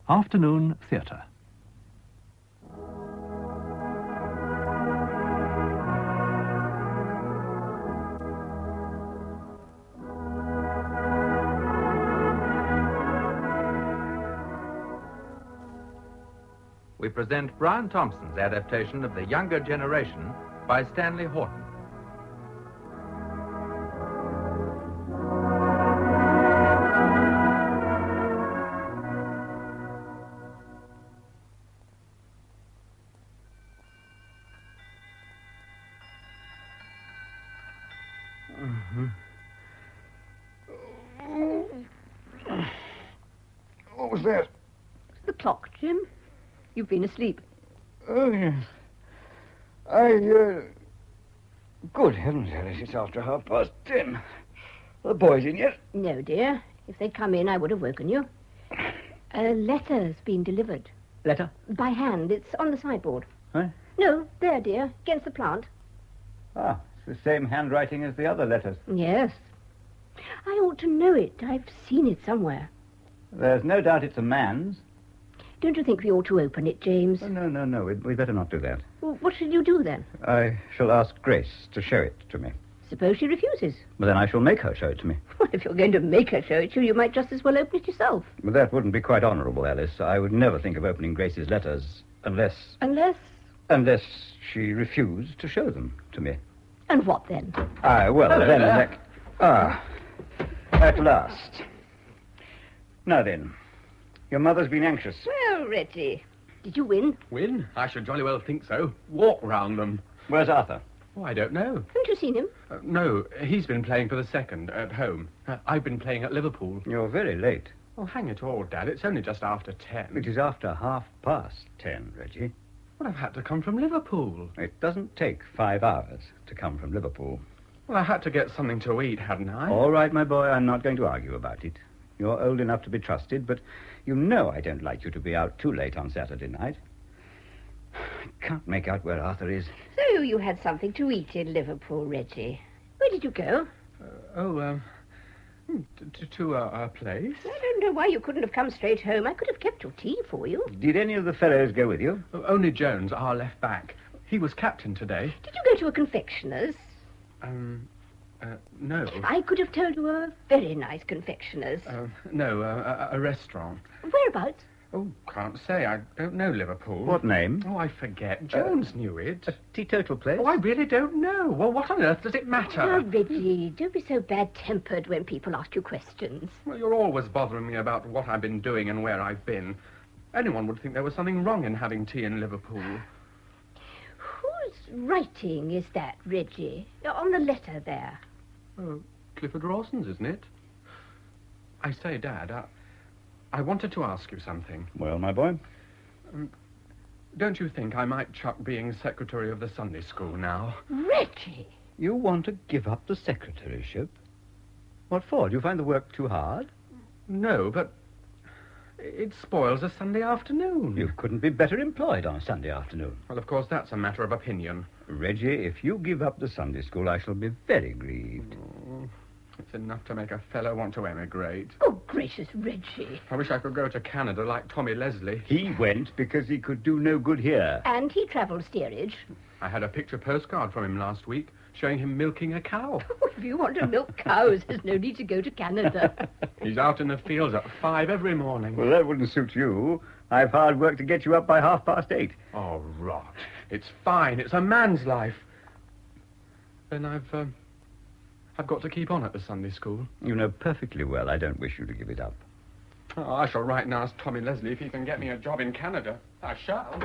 Afternoon Theatre. We present Brian Thompson's adaptation of The Younger Generation by Stanley Houghton. What was that? The clock, Jim. You've been asleep. Oh, yes. Good heavens, Alice, it's after 10:30. Are the boys in yet? No, dear. If they'd come in, I would have woken you. A letter's been delivered. Letter? By hand. It's on the sideboard. Huh? No, there, dear. Against the plant. Ah, it's the same handwriting as the other letters. Yes. I ought to know it. I've seen it somewhere. There's no doubt it's a man's. Don't you think we ought to open it, James? Oh, no. We'd better not do that. Well, what should you do then? I shall ask Grace to show it to me. Suppose she refuses. But then I shall make her show it to me. Well, if you're going to make her show it to you, you might just as well open it yourself. But that wouldn't be quite honourable, Alice. I would never think of opening Grace's letters unless... Unless she refused to show them to me. And what then? At last. Now then, your mother's been anxious. Well, Reggie, did you win? Win? I should jolly well think so. Walk round them. Where's Arthur? Oh, I don't know. Haven't you seen him? No, he's been playing for the second at home. I've been playing at Liverpool. You're very late. Oh, hang it all, Dad. It's only just after 10. It is after 10:30, Reggie. Well, I've had to come from Liverpool. It doesn't take 5 hours to come from Liverpool. Well, I had to get something to eat, hadn't I? All right, my boy, I'm not going to argue about it. You're old enough to be trusted, but you know I don't like you to be out too late on Saturday night. I can't make out where Arthur is. So you had something to eat in Liverpool, Reggie. Where did you go? To a place. I don't know why you couldn't have come straight home. I could have kept your tea for you. Did any of the fellows go with you? Oh, only Jones, our left back. He was captain today. Did you go to a confectioner's? No. I could have told you a very nice confectioner's. No, a restaurant. Whereabouts? Oh, can't say. I don't know Liverpool. What name? Oh, I forget. Jones knew it. A teetotal place? Oh, I really don't know. Well, what on earth does it matter? Now, Reggie, don't be so bad-tempered when people ask you questions. Well, you're always bothering me about what I've been doing and where I've been. Anyone would think there was something wrong in having tea in Liverpool. Whose writing is that, Reggie? On the letter there. Oh, Clifford Rawson's, isn't it? I say, Dad, I wanted to ask you something. Well, my boy? Don't you think I might chuck being secretary of the Sunday school now? Reggie! You want to give up the secretaryship? What for? Do you find the work too hard? No, but it spoils a Sunday afternoon. You couldn't be better employed on a Sunday afternoon. Well, of course, that's a matter of opinion. Reggie, if you give up the Sunday school, I shall be very grieved. Oh, it's enough to make a fellow want to emigrate. Oh, gracious, Reggie. I wish I could go to Canada like Tommy Leslie. He went because he could do no good here. And he travelled steerage. I had a picture postcard from him last week showing him milking a cow. If you want to milk cows, there's no need to go to Canada. He's out in the fields at 5 every morning. Well, that wouldn't suit you. I've hard work to get you up by 8:30. Oh, rot. It's fine. It's a man's life. Then I've got to keep on at the Sunday school. You know perfectly well I don't wish you to give it up. Oh, I shall write and ask Tommy Leslie if he can get me a job in Canada. I shall.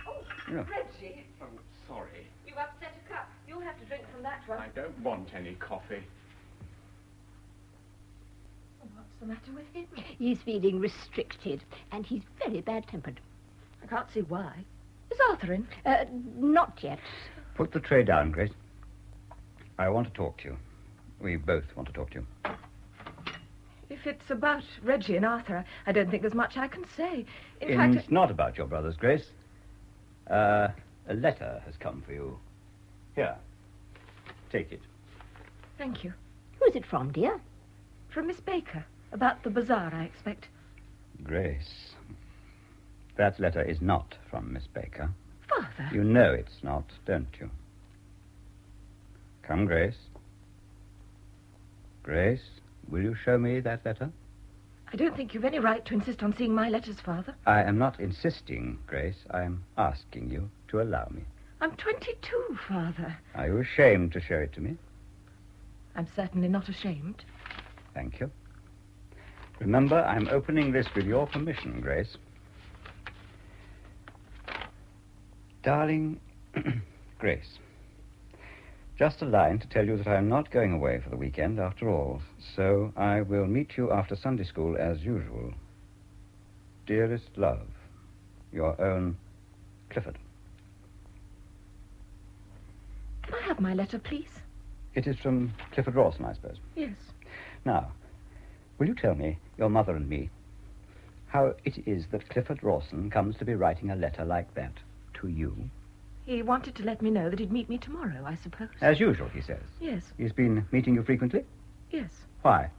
Oh, Yeah. Reggie, I'm sorry. you've upset a cup. You'll have to drink from that one. I don't want any coffee. What's the matter with him? He's feeling restricted, and he's very bad-tempered. I can't see why. Is Arthur in? Not yet. Put the tray down, Grace. I want to talk to you. We both want to talk to you. If it's about Reggie and Arthur, I don't think there's much I can say. In It's fact, not about your brothers, Grace. A letter has come for you. Here. Take it. thank you. Who's it from, dear? From Miss Baker. About the bazaar, I expect. Grace, That letter is not from Miss Baker. Father. You know it's not, don't you? Come, Grace. Grace, will you show me that letter? I don't think you've any right to insist on seeing my letters, Father. I am not insisting, Grace. I am asking you to allow me. I'm 22, Father. Are you ashamed to show it to me? I'm certainly not ashamed. Thank you. Remember, I'm opening this with your permission, Grace. Darling Grace, just a line to tell you that I'm not going away for the weekend after all, so I will meet you after Sunday school as usual. Dearest love, your own Clifford. Can I have my letter, please? It is from Clifford Rawson, I suppose. Yes. Now, will you tell me, your mother and me, how it is that Clifford Rawson comes to be writing a letter like that to you? He wanted to let me know that he'd meet me tomorrow, I suppose. As usual, he says. Yes, He's been meeting you frequently? yes. Why?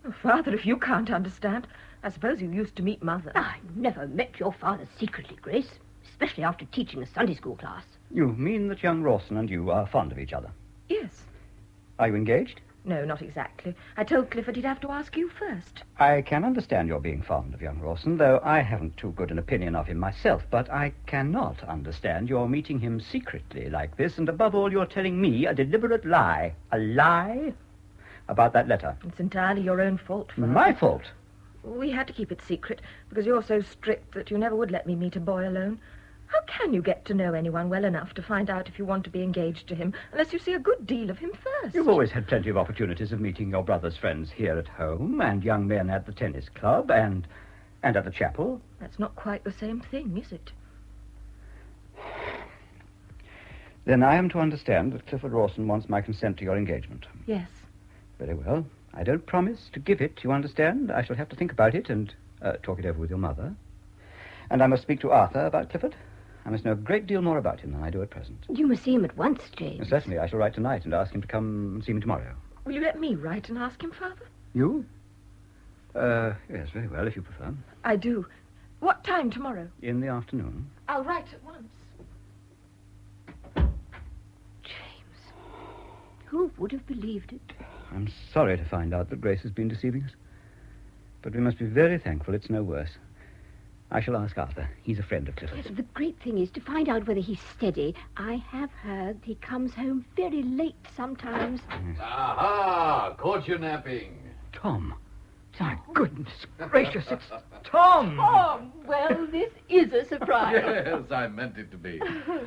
Oh, Father, if you can't understand, I suppose you used to meet Mother. I never met your father secretly, Grace, especially after teaching a Sunday school class. You mean that young Rawson and you are fond of each other? Yes. Are you engaged? No, not exactly. I told Clifford he'd have to ask you first. I can understand your being fond of young Rawson, though I haven't too good an opinion of him myself, but I cannot understand your meeting him secretly like this, and above all, you're telling me a deliberate lie. A lie? About that letter. It's entirely your own fault, Father. My fault? We had to keep it secret because you're so strict that you never would let me meet a boy alone. How can you get to know anyone well enough to find out if you want to be engaged to him unless you see a good deal of him first? You've always had plenty of opportunities of meeting your brother's friends here at home, and young men at the tennis club, and at the chapel. That's not quite the same thing, is it? Then I am to understand that Clifford Rawson wants my consent to your engagement. Yes. Very well. I don't promise to give it, you understand. I shall have to think about it and talk it over with your mother. And I must speak to Arthur about Clifford. I must know a great deal more about him than I do at present. You must see him at once, James. Certainly, I shall write tonight and ask him to come and see me tomorrow. Will you let me write and ask him, Father? You? Yes, very well, if you prefer. I do. What time tomorrow? In the afternoon. I'll write at once. James, who would have believed it? I'm sorry to find out that Grace has been deceiving us. But we must be very thankful it's no worse. I shall ask Arthur. He's a friend of Clifford's. Yes, the great thing is to find out whether he's steady. I have heard he comes home very late sometimes. Aha! Caught you napping. Tom. My goodness gracious, it's Tom! Oh, well, this is a surprise. Yes, I meant it to be.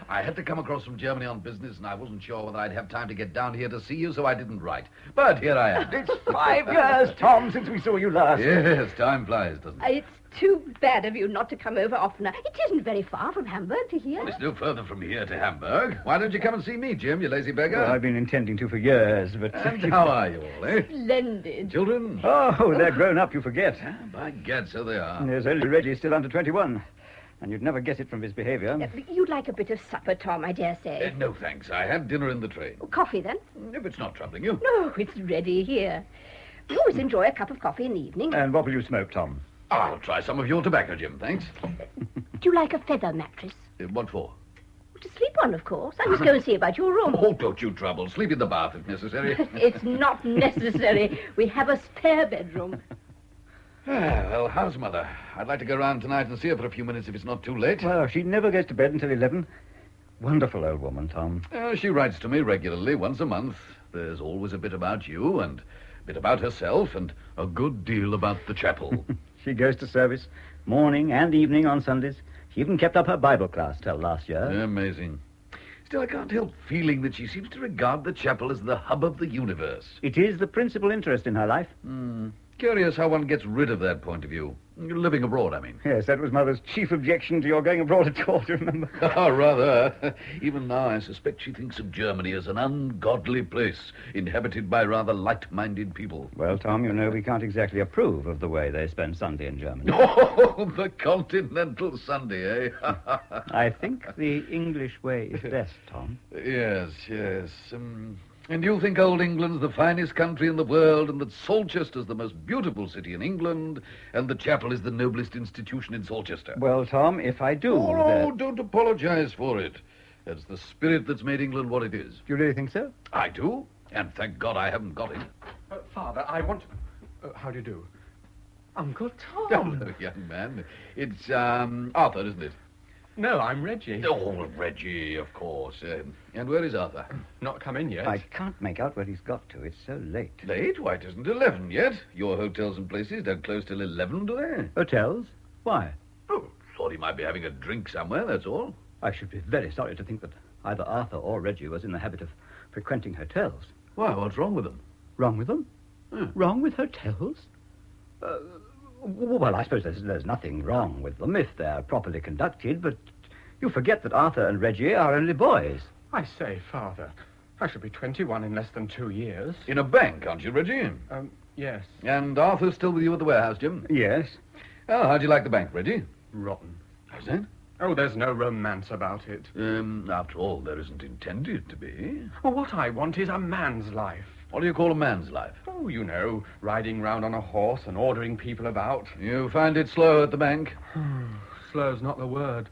I had to come across from Germany on business, and I wasn't sure whether I'd have time to get down here to see you, so I didn't write. But here I am. It's 5 years, Tom, since we saw you last. Yes, time flies, doesn't it? It's too bad of you not to come over oftener. It isn't very far from Hamburg to here. It's no further from here to Hamburg. Why don't you come and see me, Jim, you lazy beggar? Well, I've been intending to for years, but... And how are you all, eh? Splendid. Children? Oh, they're grown up, you forget. By gad, so they are. There's only Reggie still under 21. And you'd never guess it from his behaviour. You'd like a bit of supper, Tom, I dare say. No, thanks. I had dinner in the train. Coffee, then? If it's not troubling you. No, it's ready here. We always enjoy a cup of coffee in the evening. And what will you smoke, Tom? I'll try some of your tobacco, Jim, thanks. Do you like a feather mattress? What for? To sleep on, of course. I must go and see about your room. Oh, don't you trouble. Sleep in the bath if necessary. It's not necessary. We have a spare bedroom. Well, how's Mother? I'd like to go round tonight and see her for a few minutes if it's not too late. Well, she never goes to bed until 11. Wonderful old woman, Tom. She writes to me regularly, once a month. There's always a bit about you and a bit about herself and a good deal about the chapel. She goes to service morning and evening on Sundays. She even kept up her Bible class till last year. Amazing. Still, I can't help feeling that she seems to regard the chapel as the hub of the universe. It is the principal interest in her life. Curious how one gets rid of that point of view. Living abroad, I mean. Yes, that was Mother's chief objection to your going abroad at all, do you remember? Oh, rather. Even now, I suspect she thinks of Germany as an ungodly place, inhabited by rather light-minded people. Well, Tom, you know we can't exactly approve of the way they spend Sunday in Germany. Oh, the continental Sunday, eh? I think the English way is best, Tom. Yes. And you think old England's the finest country in the world, and that Salchester's the most beautiful city in England, and the chapel is the noblest institution in Salchester? Well, Tom, if I do... Oh, don't apologize for it. It's the spirit that's made England what it is. Do you really think so? I do, and thank God I haven't got it. Father, I want... how do you do? Uncle Tom. Hello, young man. It's, Arthur, isn't it? No, I'm Reggie. Oh, Reggie, of course. And where is Arthur? Not come in yet. I can't make out where he's got to. It's so late. Late? Why, it isn't 11 yet. Your hotels and places don't close till 11, do they? Hotels? Why? Oh, thought he might be having a drink somewhere, that's all. I should be very sorry to think that either Arthur or Reggie was in the habit of frequenting hotels. Why, what's wrong with them? Wrong with them? Hmm. Wrong with hotels? Well, I suppose there's nothing wrong with them if they're properly conducted, but you forget that Arthur and Reggie are only boys. I say, Father, I shall be 21 in less than 2 years. In a bank, aren't you, Reggie? Yes. And Arthur's still with you at the warehouse, Jim? Yes. Oh, how'd you like the bank, Reggie? Rotten. How's that? Oh, there's no romance about it. After all, there isn't intended to be. Well, what I want is a man's life. What do you call a man's life? Oh, you know, riding round on a horse and ordering people about. You find it slow at the bank? Slow's not the word.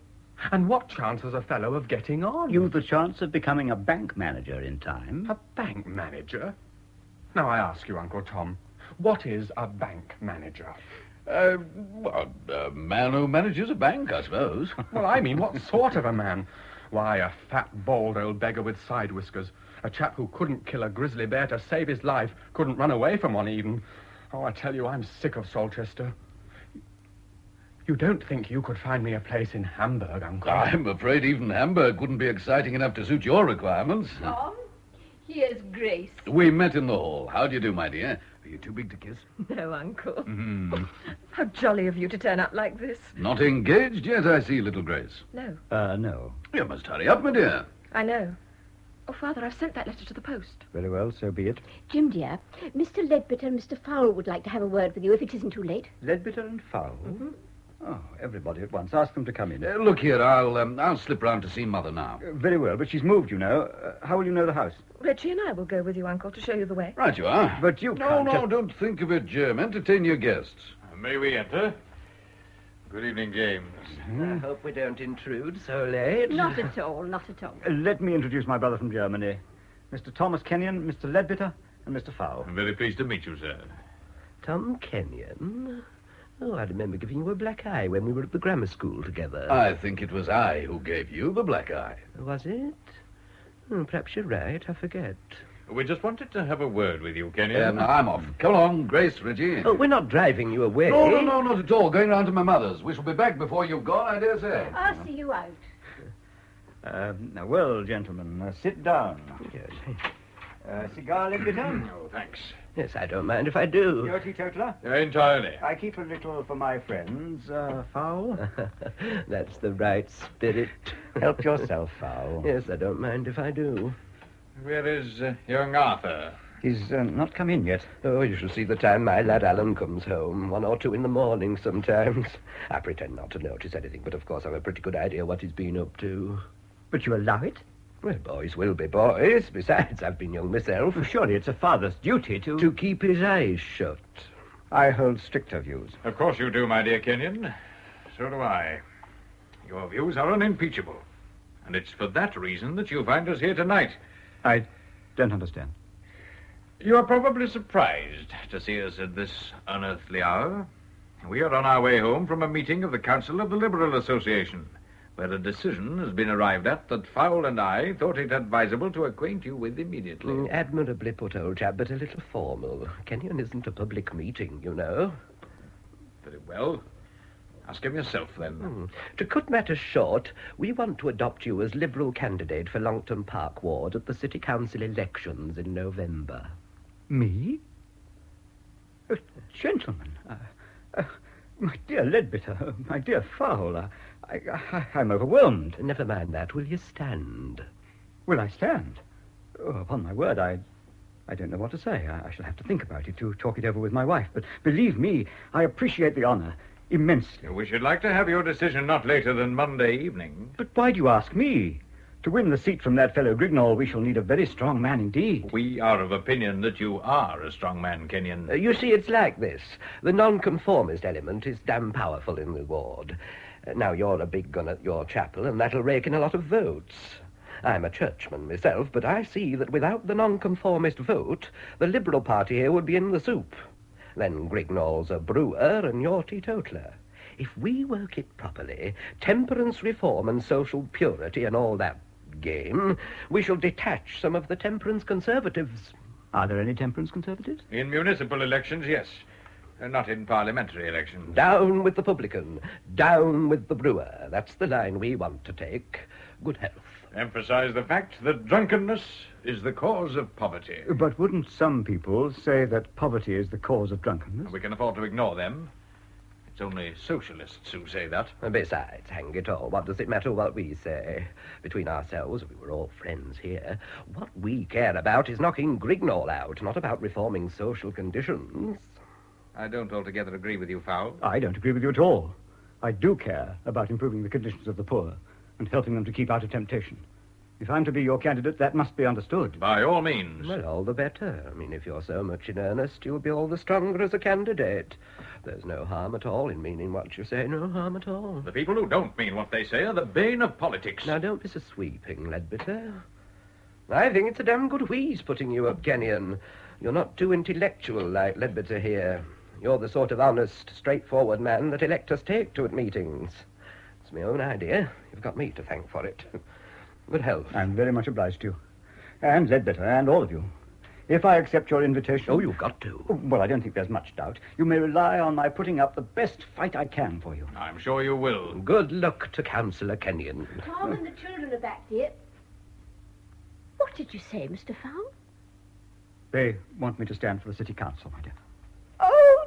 And what chance has a fellow of getting on? You've the chance of becoming a bank manager in time. A bank manager? Now, I ask you, Uncle Tom, what is a bank manager? Well, a man who manages a bank, I suppose. Well, I mean, what sort of a man? Why, a fat, bald old beggar with side whiskers. A chap who couldn't kill a grizzly bear to save his life. Couldn't run away from one, even. Oh, I tell you, I'm sick of Salchester. You don't think you could find me a place in Hamburg, Uncle? I'm afraid even Hamburg wouldn't be exciting enough to suit your requirements. Tom, here's Grace. We met in the hall. How do you do, my dear? Are you too big to kiss? No, Uncle. How jolly of you to turn up like this. Not engaged yet, I see, little Grace. No, No. You must hurry up, my dear. I know. Oh, Father, I've sent that letter to the post. Very well, so be it. Jim, dear, Mr. Ledbetter and Mr. Fowle would like to have a word with you if it isn't too late. Ledbetter and Fowle? Oh, everybody at once. Ask them to come in. Look here, I'll slip round to see Mother now. Very well, but she's moved, you know. How will you know the house? Reggie and I will go with you, Uncle, to show you the way. Right you are. But you No, can't... don't think of it, Jim. Entertain your guests. May we enter? Good evening, James. I hope we don't intrude so late. Not at all, not at all. Let me introduce my brother from Germany. Mr. Thomas Kennion, Mr. Ledbetter, and Mr. Fowle. I'm very pleased to meet you, sir. Tom Kennion? Oh, I remember giving you a black eye when we were at the grammar school together. I think it was I who gave you the black eye. Was it? Oh, perhaps you're right. I forget. We just wanted to have a word with you, Kennion. I'm off. Come along, Grace, Reggie. Oh, we're not driving you away. No, not at all. Going round to my mother's. We shall be back before you've gone, I dare say. I'll see you out. Well, gentlemen, sit down. Yes. Cigar, Ledbetter? Oh, thanks. Yes, I don't mind if I do. You're a teetotaler? Entirely. I keep a little for my friends. Fowle? That's the right spirit. Help yourself, Fowle. Yes, I don't mind if I do. Where is young Arthur? He's not come in yet. Oh, you shall see the time my lad Alan comes home. 1 or 2 in the morning sometimes. I pretend not to notice anything, but of course I've a pretty good idea what he's been up to. But you allow it? Well, boys will be boys. Besides, I've been young myself. Well, surely it's a father's duty to... To keep his eyes shut. I hold stricter views. Of course you do, my dear Kennion. So do I. Your views are unimpeachable. And it's for that reason that you find us here tonight. I don't understand. You are probably surprised to see us at this unearthly hour. We are on our way home from a meeting of the Council of the Liberal Association, where a decision has been arrived at that Fowle and I thought it advisable to acquaint you with immediately. Admirably put, old chap, but a little formal. Kennion isn't a public meeting, you know. Very well. Ask him yourself, then. To cut matters short, we want to adopt you as Liberal candidate for Longton Park Ward at the City Council elections in November. Me? Gentlemen, my dear Ledbetter, my dear Fowle, I'm overwhelmed. Never mind that. Will you stand? Will I stand? Oh, upon my word, I don't know what to say. I shall have to think about it, to talk it over with my wife. But believe me, I appreciate the honor immensely. We should like to have your decision not later than Monday evening. But why do you ask me? To win the seat from that fellow Grignall, we shall need a very strong man indeed. We are of opinion that you are a strong man, Kennion. You see, it's like this. The nonconformist element is damn powerful in the ward. Now, you're a big gun at your chapel, and that'll rake in a lot of votes. I'm a churchman myself, but I see that without the nonconformist vote, the Liberal Party here would be in the soup. Then Grignall's a brewer, and you're teetotaler. If we work it properly, temperance reform and social purity and all that game, we shall detach some of the temperance conservatives. Are there any temperance conservatives? In municipal elections, yes. Not in parliamentary elections. Down with the publican, down with the brewer. That's the line we want to take. Good health. Emphasize the fact that drunkenness is the cause of poverty. But wouldn't some people say that poverty is the cause of drunkenness? We can afford to ignore them. It's only socialists who say that. Besides, hang it all, what does it matter what we say? Between ourselves, we were all friends here. What we care about is knocking Grignall out, not about reforming social conditions. I don't altogether agree with you, Fowl. I don't agree with you at all. I do care about improving the conditions of the poor and helping them to keep out of temptation. If I'm to be your candidate, that must be understood. By all means. Well, all the better. I mean, if you're so much in earnest, you'll be all the stronger as a candidate. There's no harm at all in meaning what you say, no harm at all. The people who don't mean what they say are the bane of politics. Now, don't be so sweeping, Ledbetter. I think it's a damn good wheeze putting you up, Kennion. You're not too intellectual like Ledbetter here. You're the sort of honest, straightforward man that electors take to at meetings. It's my own idea. You've got me to thank for it. Good health. I'm very much obliged to you. And Ledbetter, and all of you. If I accept your invitation... Oh, you've got to. Well, I don't think there's much doubt. You may rely on my putting up the best fight I can for you. I'm sure you will. Good luck to Councillor Kennion. Tom and the children are back, dear. What did you say, Mr. Fowl? They want me to stand for the city council, my dear. Oh,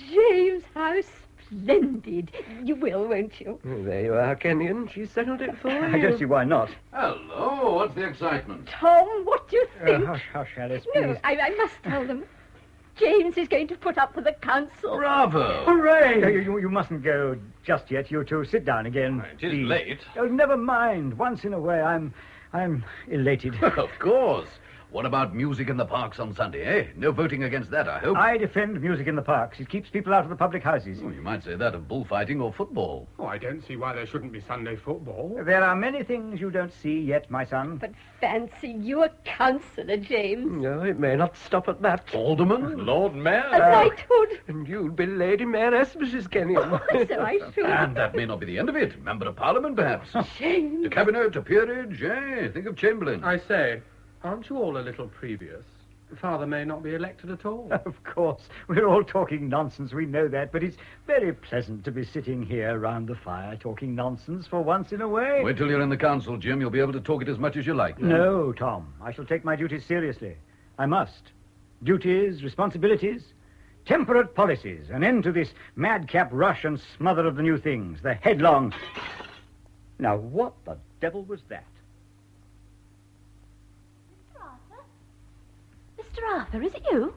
James, how splendid. You will, won't you? There you are, Kennion. She's settled it for you. I don't see why not. Hello, what's the excitement? Tom, what do you think? Hush, hush, Alice, please. No, I must tell them. James is going to put up for the council. Bravo! Hooray! You mustn't go just yet. You two sit down again. It is please. late. Oh, never mind. Once in a way, I'm elated. Of course. What about music in the parks on Sunday, eh? No voting against that, I hope. I defend music in the parks. It keeps people out of the public houses. Oh, you might say that of bullfighting or football. Oh, I don't see why there shouldn't be Sunday football. There are many things you don't see yet, my son. But fancy you a councillor, James. No, it may not stop at that. Alderman? Lord A Mayor? knighthood. And you'd be Lady Mayoress, Mrs. Kennion. So I should. And that may not be the end of it. Member of Parliament, perhaps. James. To cabinet, to peerage, eh? Think of Chamberlain. I say, aren't you all a little previous? Father may not be elected at all. Of course. We're all talking nonsense, we know that, but it's very pleasant to be sitting here round the fire talking nonsense for once in a way. Wait till you're in the council, Jim. You'll be able to talk it as much as you like. No, Tom. I shall take my duties seriously. I must. Duties, responsibilities, temperate policies, an end to this madcap rush and smother of the new things, the headlong... Now, what the devil was that? Mr. Arthur, is it you?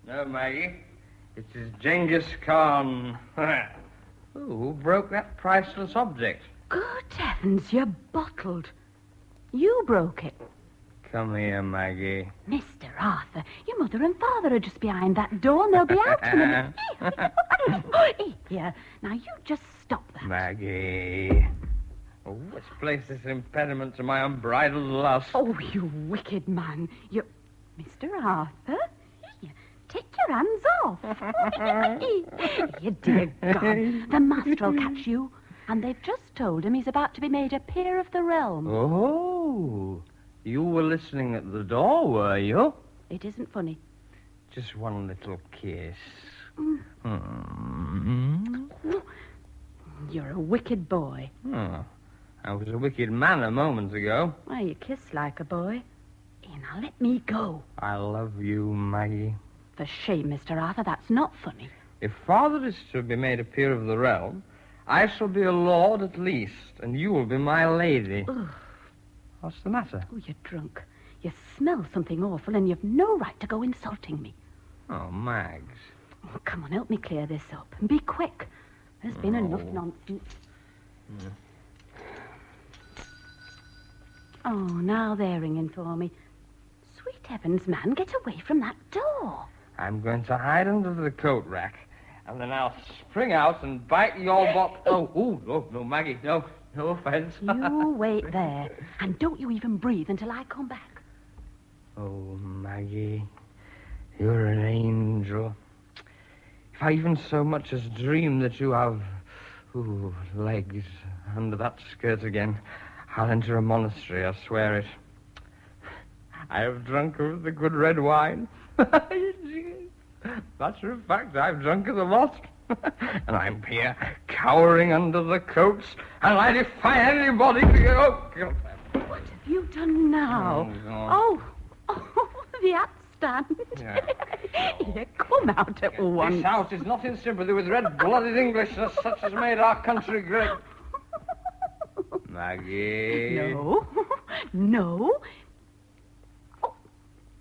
No, Maggie. It is Genghis Khan. Who broke that priceless object? Good heavens, you're bottled. You broke it. Come here, Maggie. Mr. Arthur, your mother and father are just behind that door and they'll be out in a minute. Here, now you just stop that. Maggie. Oh, let's place this impediment to my unbridled lust. Oh, you wicked man. Mr. Arthur, here, take your hands off. You dear God, the master will catch you. And they've just told him he's about to be made a peer of the realm. Oh, you were listening at the door, were you? It isn't funny. Just one little kiss. You're a wicked boy. Oh, I was a wicked man a moment ago. Well, you kiss like a boy. Here, now let me go. I love you, Maggie. For shame, Mr. Arthur, that's not funny. If Father is to be made a peer of the realm, I shall be a lord at least, and you will be my lady. Ugh. What's the matter? Oh, you're drunk. You smell something awful, and you've no right to go insulting me. Oh, Mags. Oh, come on, help me clear this up, and be quick. There's been enough nonsense. Oh, now they're ringing for me. Sweet heavens, man, get away from that door. I'm going to hide under the coat rack, and then I'll spring out and bite your bot... Oh, no, Maggie, no offense. You wait there, and don't you even breathe until I come back. Oh, Maggie, you're an angel. If I even so much as dream that you have, legs under that skirt again, I'll enter a monastery, I swear it. I have drunk of the good red wine. Matter of fact, I've drunk of the lot. And I'm here, cowering under the coats, and I defy anybody to go... What have you done now? Oh, the hat stand. Yeah. Here, come out at once. This house is not in sympathy with red-blooded English such as made our country great. Maggie. No.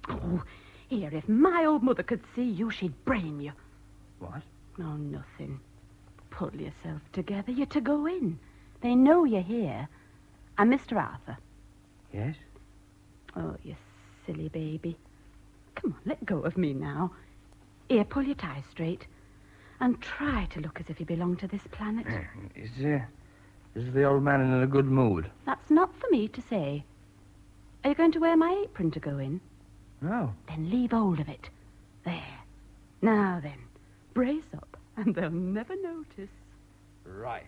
Oh, here, if my old mother could see you, she'd brain you. What? Oh, nothing. Pull yourself together. You're to go in. They know you're here. I'm Mr. Arthur. Yes? Oh, you silly baby. Come on, let go of me now. Here, pull your tie straight. And try to look as if you belong to this planet. Is the old man in a good mood? That's not for me to say. Are you going to wear my apron to go in? No. Then leave hold of it. There. Now then, brace up, and they'll never notice. Right.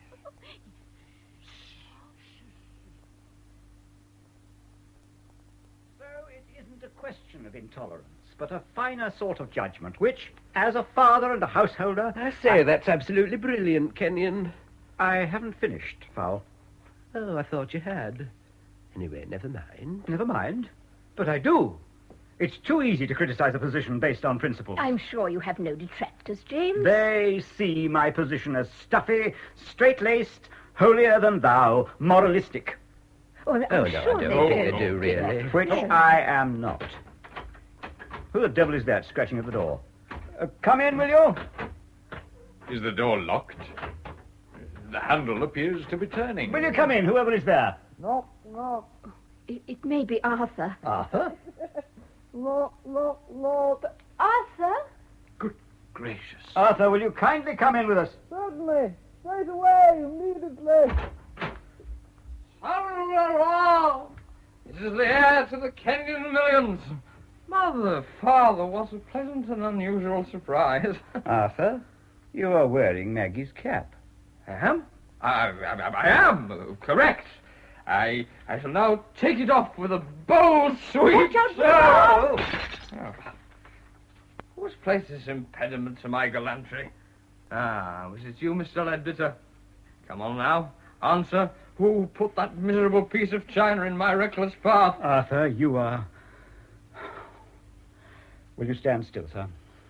So it isn't a question of intolerance, but a finer sort of judgment, which, as a father and a householder... I say, that's absolutely brilliant, Kennion. I haven't finished, Fowl. Oh, I thought you had. Anyway, never mind. Never mind. But I do. It's too easy to criticize a position based on principle. I'm sure you have no detractors, James. They see my position as stuffy, straight-laced, holier-than-thou, moralistic. Well, Oh, I'm no, sure I don't think they do, think really. that. Which I am not. Who the devil is that scratching at the door? Come in, will you? Is the door locked? The handle appears to be turning. Will you come in, whoever is there? No. It may be Arthur. Arthur? Lord Arthur? Good gracious. Arthur, will you kindly come in with us? Certainly. Straight away, immediately. Son-in-law! This is the heir to the Kennion millions. Mother, father, what a pleasant and unusual surprise. Arthur, you are wearing Maggie's cap. I am? I am, correct. I shall now take it off with a bold sweep. Oh. Who's placed this impediment to my gallantry? Was it you, Mr. Leadbitter? Come on now, answer. Who put that miserable piece of china in my reckless path? Arthur, you are... Will you stand still, sir?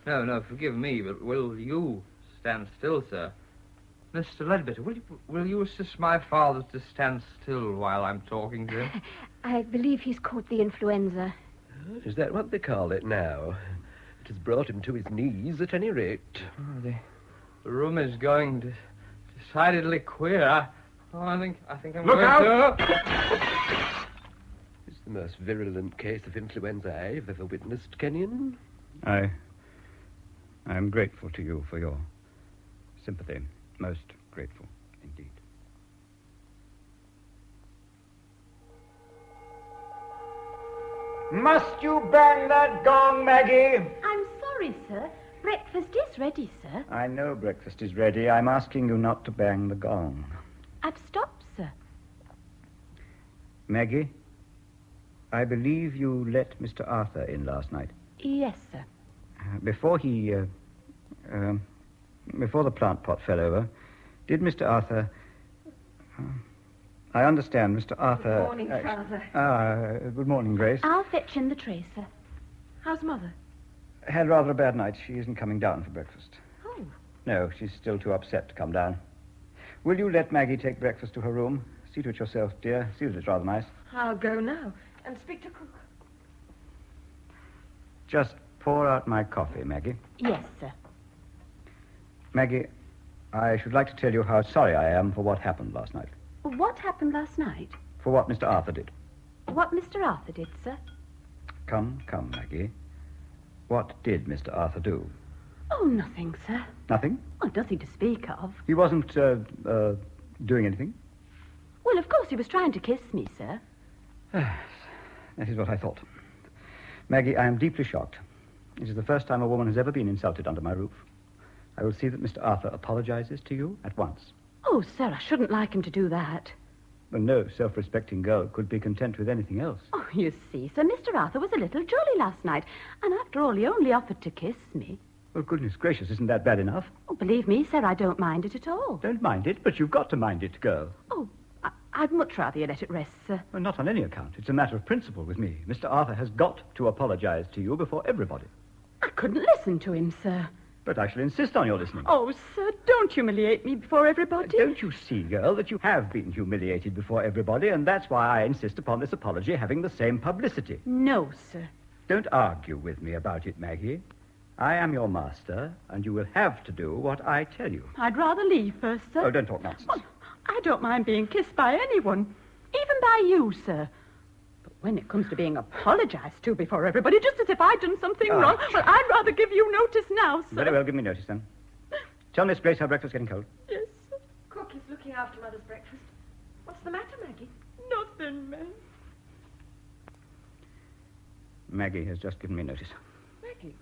No, forgive me, but will you stand still, sir? Mr. Leadbitter, will you assist my father to stand still while I'm talking to him? I believe he's caught the influenza. Is that what they call it now? It has brought him to his knees, at any rate. Oh, the room is going decidedly queer. I think I'm Look going out! to... It's the most virulent case of influenza I've ever witnessed, Kennion. I am grateful to you for your sympathy. Most grateful, indeed. Must you bang that gong, Maggie? I'm sorry, sir. Breakfast is ready, sir. I know breakfast is ready. I'm asking you not to bang the gong. I've stopped, sir. Maggie, I believe you let Mr. Arthur in last night. Yes, sir. Before the plant pot fell over, did Mr. Arthur... I understand Mr. Arthur... Good morning, Father. Good morning, Grace. I'll fetch in the tray, sir. How's Mother? Had rather a bad night. She isn't coming down for breakfast. Oh. No, she's still too upset to come down. Will you let Maggie take breakfast to her room? See to it yourself, dear. See that it's rather nice. I'll go now and speak to cook. Just pour out my coffee, Maggie. Yes, sir. Maggie, I should like to tell you how sorry I am for what happened last night. What happened last night? For what Mr. Arthur did. What Mr. Arthur did, sir? Come, Maggie. What did Mr. Arthur do? Oh, nothing, sir. Nothing? Oh, nothing to speak of. He wasn't, doing anything? Well, of course he was trying to kiss me, sir. That is what I thought. Maggie, I am deeply shocked. It is the first time a woman has ever been insulted under my roof. I will see that Mr. Arthur apologizes to you at once. Oh, sir, I shouldn't like him to do that. Well, no self-respecting girl could be content with anything else. Oh, you see, sir, Mr. Arthur was a little jolly last night, and after all, he only offered to kiss me. Well, goodness gracious, isn't that bad enough? Oh, believe me, sir, I don't mind it at all. Don't mind it, but you've got to mind it, girl. Oh, I'd much rather you let it rest, sir. Well, not on any account. It's a matter of principle with me. Mr. Arthur has got to apologize to you before everybody. I couldn't listen to him, sir. But I shall insist on your listening. Oh, sir, don't humiliate me before everybody. Don't you see, girl, that you have been humiliated before everybody, and that's why I insist upon this apology having the same publicity. No, sir. Don't argue with me about it, Maggie. I am your master, and you will have to do what I tell you. I'd rather leave first, sir. Oh, don't talk nonsense. Well, I don't mind being kissed by anyone, even by you, sir. But when it comes to being apologized to before everybody, just as if I'd done something wrong, well, I'd rather give you notice now, sir. Very well, give me notice, then. Tell Miss Grace how breakfast's getting cold. Yes, sir. Cook is looking after Mother's breakfast. What's the matter, Maggie? Nothing, ma'am. Maggie has just given me notice. Maggie?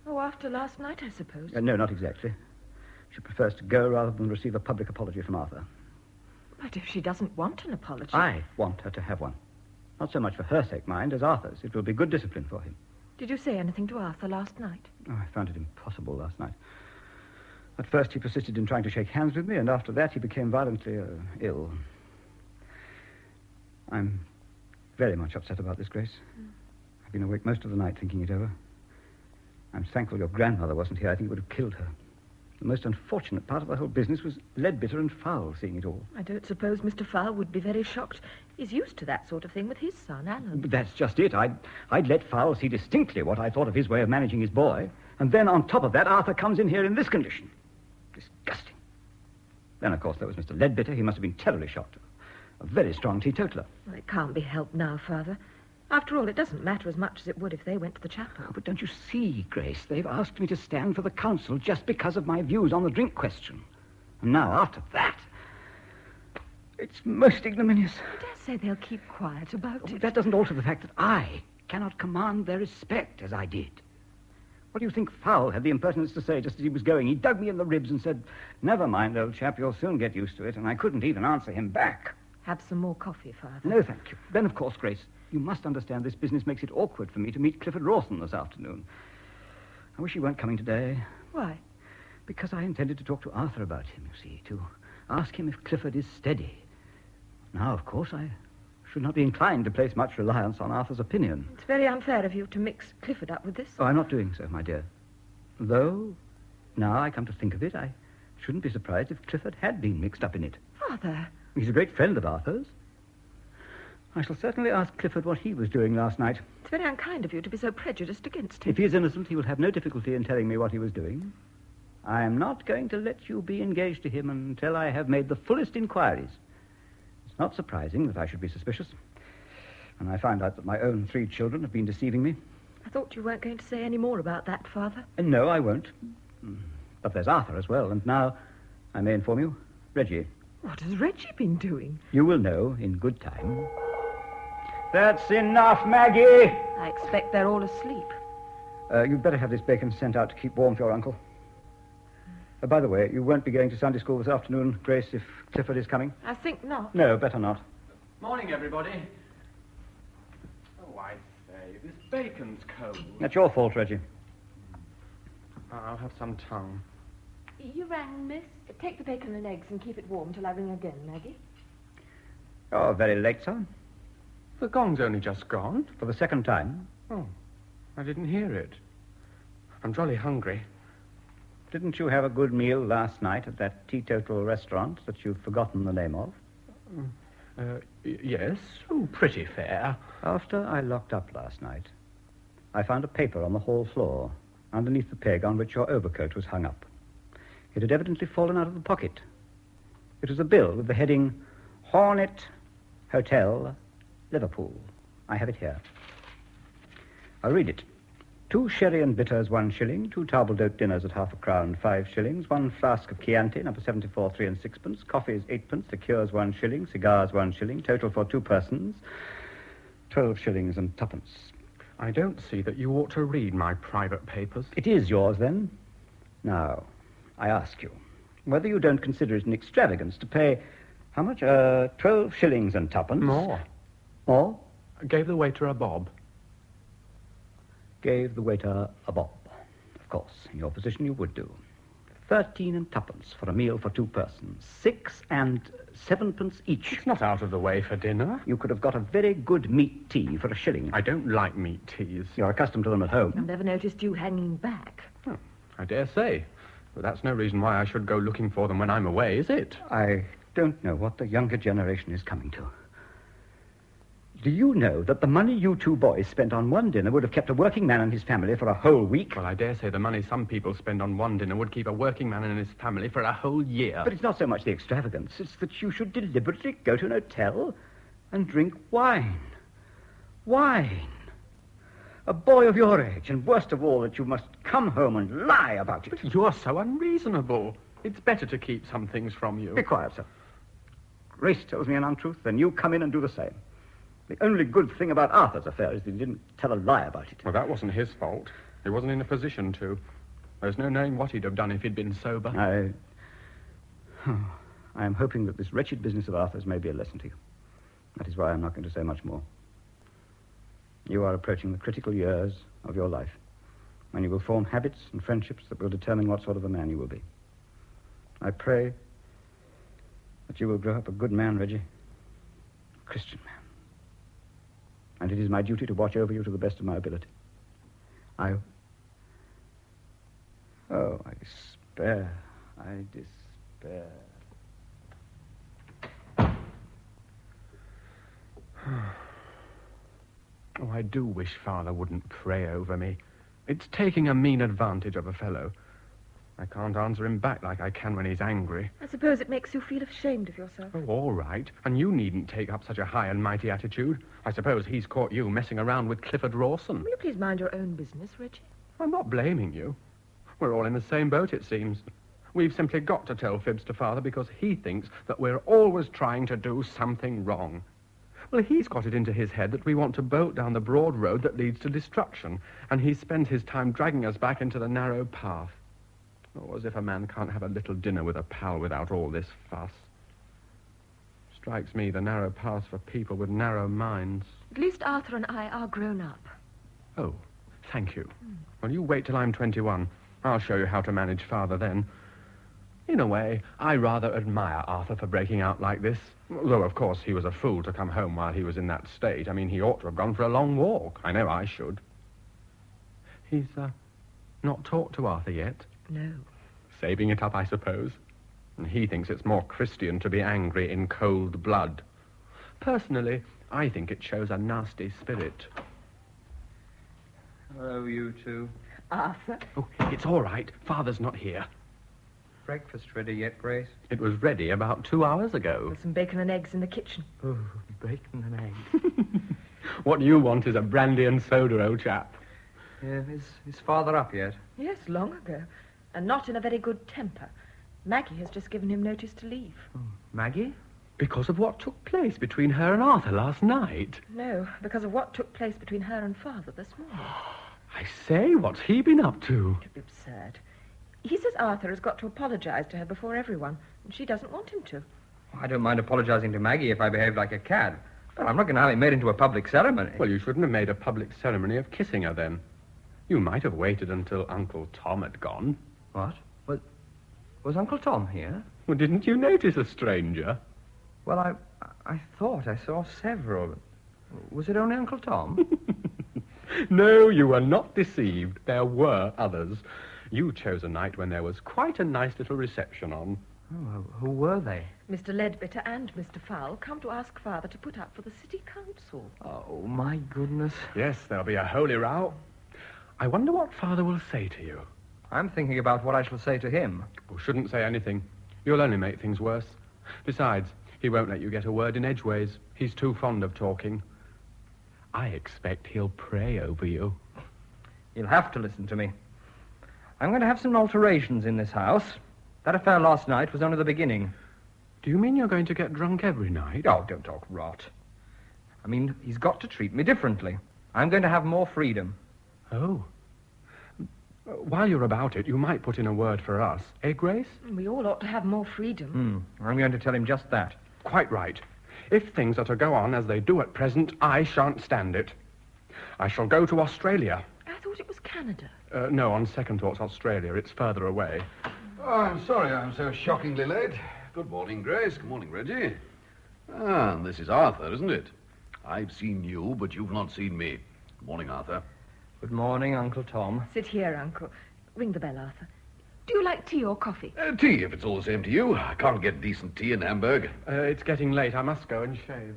Oh, after last night, I suppose. No, not exactly. She prefers to go rather than receive a public apology from Arthur. But if she doesn't want an apology... I want her to have one. Not so much for her sake, mind, as Arthur's. It will be good discipline for him. Did you say anything to Arthur last night? Oh, I found it impossible last night. At first he persisted in trying to shake hands with me, and after that he became violently ill. I'm very much upset about this, Grace. I've been awake most of the night thinking it over. I'm thankful your grandmother wasn't here. I think it would have killed her. The most unfortunate part of the whole business was Leadbitter and Fowle seeing it all. I don't suppose Mr. Fowle would be very shocked. He's used to that sort of thing with his son, Alan. But that's just it. I'd let Fowle see distinctly what I thought of his way of managing his boy. And then on top of that, Arthur comes in here in this condition. Disgusting. Then, of course, there was Mr. Leadbitter. He must have been terribly shocked. A very strong teetotaler. Well, it can't be helped now, Father. After all, it doesn't matter as much as it would if they went to the chapel. Oh, but don't you see, Grace? They've asked me to stand for the council just because of my views on the drink question. And now, after that, it's most ignominious. I dare say they'll keep quiet about Oh, it. that doesn't alter the fact that I cannot command their respect as I did. What do you think Fowle had the impertinence to say just as he was going? He dug me in the ribs and said, "Never mind, old chap, you'll soon get used to it." And I couldn't even answer him back. Have some more coffee, Father. No, thank you. Then, of course, Grace, you must understand this business makes it awkward for me to meet Clifford Rawson this afternoon. I wish he weren't coming today. Why? Because I intended to talk to Arthur about him, you see, to ask him if Clifford is steady. Now, of course, I should not be inclined to place much reliance on Arthur's opinion. It's very unfair of you to mix Clifford up with this. Oh, I'm not doing so, my dear. Though, now I come to think of it, I shouldn't be surprised if Clifford had been mixed up in it. Father. He's a great friend of Arthur's. I shall certainly ask Clifford what he was doing last night. It's very unkind of you to be so prejudiced against him. If he is innocent, he will have no difficulty in telling me what he was doing. I am not going to let you be engaged to him until I have made the fullest inquiries. It's not surprising that I should be suspicious. When I find out that my own 3 children have been deceiving me. I thought you weren't going to say any more about that, Father. No, I won't. But there's Arthur as well, and now, I may inform you, Reggie. What has Reggie been doing? You will know in good time. That's enough, Maggie! I expect they're all asleep. You'd better have this bacon sent out to keep warm for your uncle. By the way, you won't be going to Sunday school this afternoon, Grace, if Clifford is coming? I think not. No, better not. Morning, everybody. Oh, I say, this bacon's cold. That's your fault, Reggie. I'll have some tongue. You rang, miss? Take the bacon and eggs and keep it warm till I ring again, Maggie. Oh, very late, son. The gong's only just gone. For the second time. Oh, I didn't hear it. I'm jolly hungry. Didn't you have a good meal last night at that teetotal restaurant that you've forgotten the name of? Yes. Oh, pretty fair. After I locked up last night, I found a paper on the hall floor underneath the peg on which your overcoat was hung up. It had evidently fallen out of the pocket. It was a bill with the heading, Hornet Hotel, Liverpool. I have it here. I'll read it. 2 sherry and bitters, 1 shilling. 2 table-d'hote dinners at ½ a crown, 5 shillings. 1 flask of Chianti, number 74, 3 and 6pence. Coffees, 8pence. Liqueurs, 1 shilling. Cigars, 1 shilling. Total for 2 persons, 12 shillings and 2pence. I don't see that you ought to read my private papers. It is yours, then? Now, I ask you, whether you don't consider it an extravagance to pay, how much? 12 shillings and 2pence. More. More? Gave the waiter a bob. Gave the waiter a bob. Of course, in your position you would do. 13 and 2pence for a meal for 2 persons. 6 and 7pence each. It's not out of the way for dinner. You could have got a very good meat tea for a shilling. I don't like meat teas. You're accustomed to them at home. I've never noticed you hanging back. Oh, I dare say. But that's no reason why I should go looking for them when I'm away, is it? I don't know what the younger generation is coming to. Do you know that the money you 2 boys spent on 1 dinner would have kept a working man and his family for a whole week? Well, I dare say the money some people spend on 1 dinner would keep a working man and his family for a whole year. But it's not so much the extravagance. It's that you should deliberately go to an hotel and drink wine. Wine. A boy of your age, and worst of all, that you must come home and lie about it. But you're so unreasonable. It's better to keep some things from you. Be quiet, sir. Grace tells me an untruth, then you come in and do the same. The only good thing about Arthur's affair is that he didn't tell a lie about it. Well, that wasn't his fault. He wasn't in a position to. There's no knowing what he'd have done if he'd been sober. I am hoping that this wretched business of Arthur's may be a lesson to you. That is why I'm not going to say much more. You are approaching the critical years of your life, when you will form habits and friendships that will determine what sort of a man you will be. I pray that you will grow up a good man, Reggie. A Christian man. And it is my duty to watch over you to the best of my ability. I despair. I despair. Oh, I do wish Father wouldn't pray over me. It's taking a mean advantage of a fellow. I can't answer him back like I can when he's angry. I suppose it makes you feel ashamed of yourself. Oh, all right. And you needn't take up such a high and mighty attitude. I suppose he's caught you messing around with Clifford Rawson. Will you please mind your own business, Reggie? I'm not blaming you. We're all in the same boat, it seems. We've simply got to tell fibs to Father because he thinks that we're always trying to do something wrong. Well, he's got it into his head that we want to bolt down the broad road that leads to destruction, and he spends his time dragging us back into the narrow path. Oh, as if a man can't have a little dinner with a pal without all this fuss. Strikes me the narrow paths for people with narrow minds. At least Arthur and I are grown up. Oh, thank you. Well, you wait till I'm 21. I'll show you how to manage Father then. In a way, I rather admire Arthur for breaking out like this. Though, of course, he was a fool to come home while he was in that state. I mean, he ought to have gone for a long walk. I know I should. He's, not talked to Arthur yet? No. Saving it up, I suppose. And he thinks it's more Christian to be angry in cold blood. Personally, I think it shows a nasty spirit. Hello, you two. Arthur? Oh, it's all right. Father's not here. Breakfast ready yet, Grace? It was ready about 2 hours ago. With some bacon and eggs in the kitchen. Oh, bacon and eggs. What you want is a brandy and soda, old chap. Yeah, is Father up yet? Yes, long ago. And not in a very good temper. Maggie has just given him notice to leave. Oh, Maggie? Because of what took place between her and Arthur last night. No, because of what took place between her and Father this morning. I say, what's he been up to? Absurd. He says Arthur has got to apologize to her before everyone, and she doesn't want him to. I don't mind apologizing to Maggie if I behave like a cad. But I'm not going to have it made into a public ceremony. Well, you shouldn't have made a public ceremony of kissing her then. You might have waited until Uncle Tom had gone. What? Was Uncle Tom here? Well, didn't you notice a stranger? Well, I thought I saw several. Was it only Uncle Tom? No, you were not deceived. There were others. You chose a night when there was quite a nice little reception on. Oh, who were they? Mr. Ledbetter and Mr. Fowle come to ask Father to put up for the city council. Oh, my goodness. Yes, there'll be a holy row. I wonder what Father will say to you. I'm thinking about what I shall say to him. Oh, shouldn't say anything. You'll only make things worse. Besides, he won't let you get a word in edgeways. He's too fond of talking. I expect he'll pray over you. You'll have to listen to me. I'm going to have some alterations in this house. That affair last night was only the beginning. Do you mean you're going to get drunk every night? Oh, don't talk rot. I mean, he's got to treat me differently. I'm going to have more freedom. Oh. While you're about it, you might put in a word for us. Eh, Grace? We all ought to have more freedom. I'm going to tell him just that. Quite right. If things are to go on as they do at present, I shan't stand it. I shall go to Australia. I thought it was Canada. No, on second thoughts, Australia. It's further away. Oh, I'm sorry I'm so shockingly late. Good morning, Grace. Good morning, Reggie. Ah, this is Arthur, isn't it? I've seen you, but you've not seen me. Good morning, Arthur. Good morning, Uncle Tom. Sit here, Uncle. Ring the bell, Arthur. Do you like tea or coffee? Tea, if it's all the same to you. I can't get decent tea in Hamburg. It's getting late. I must go and shave.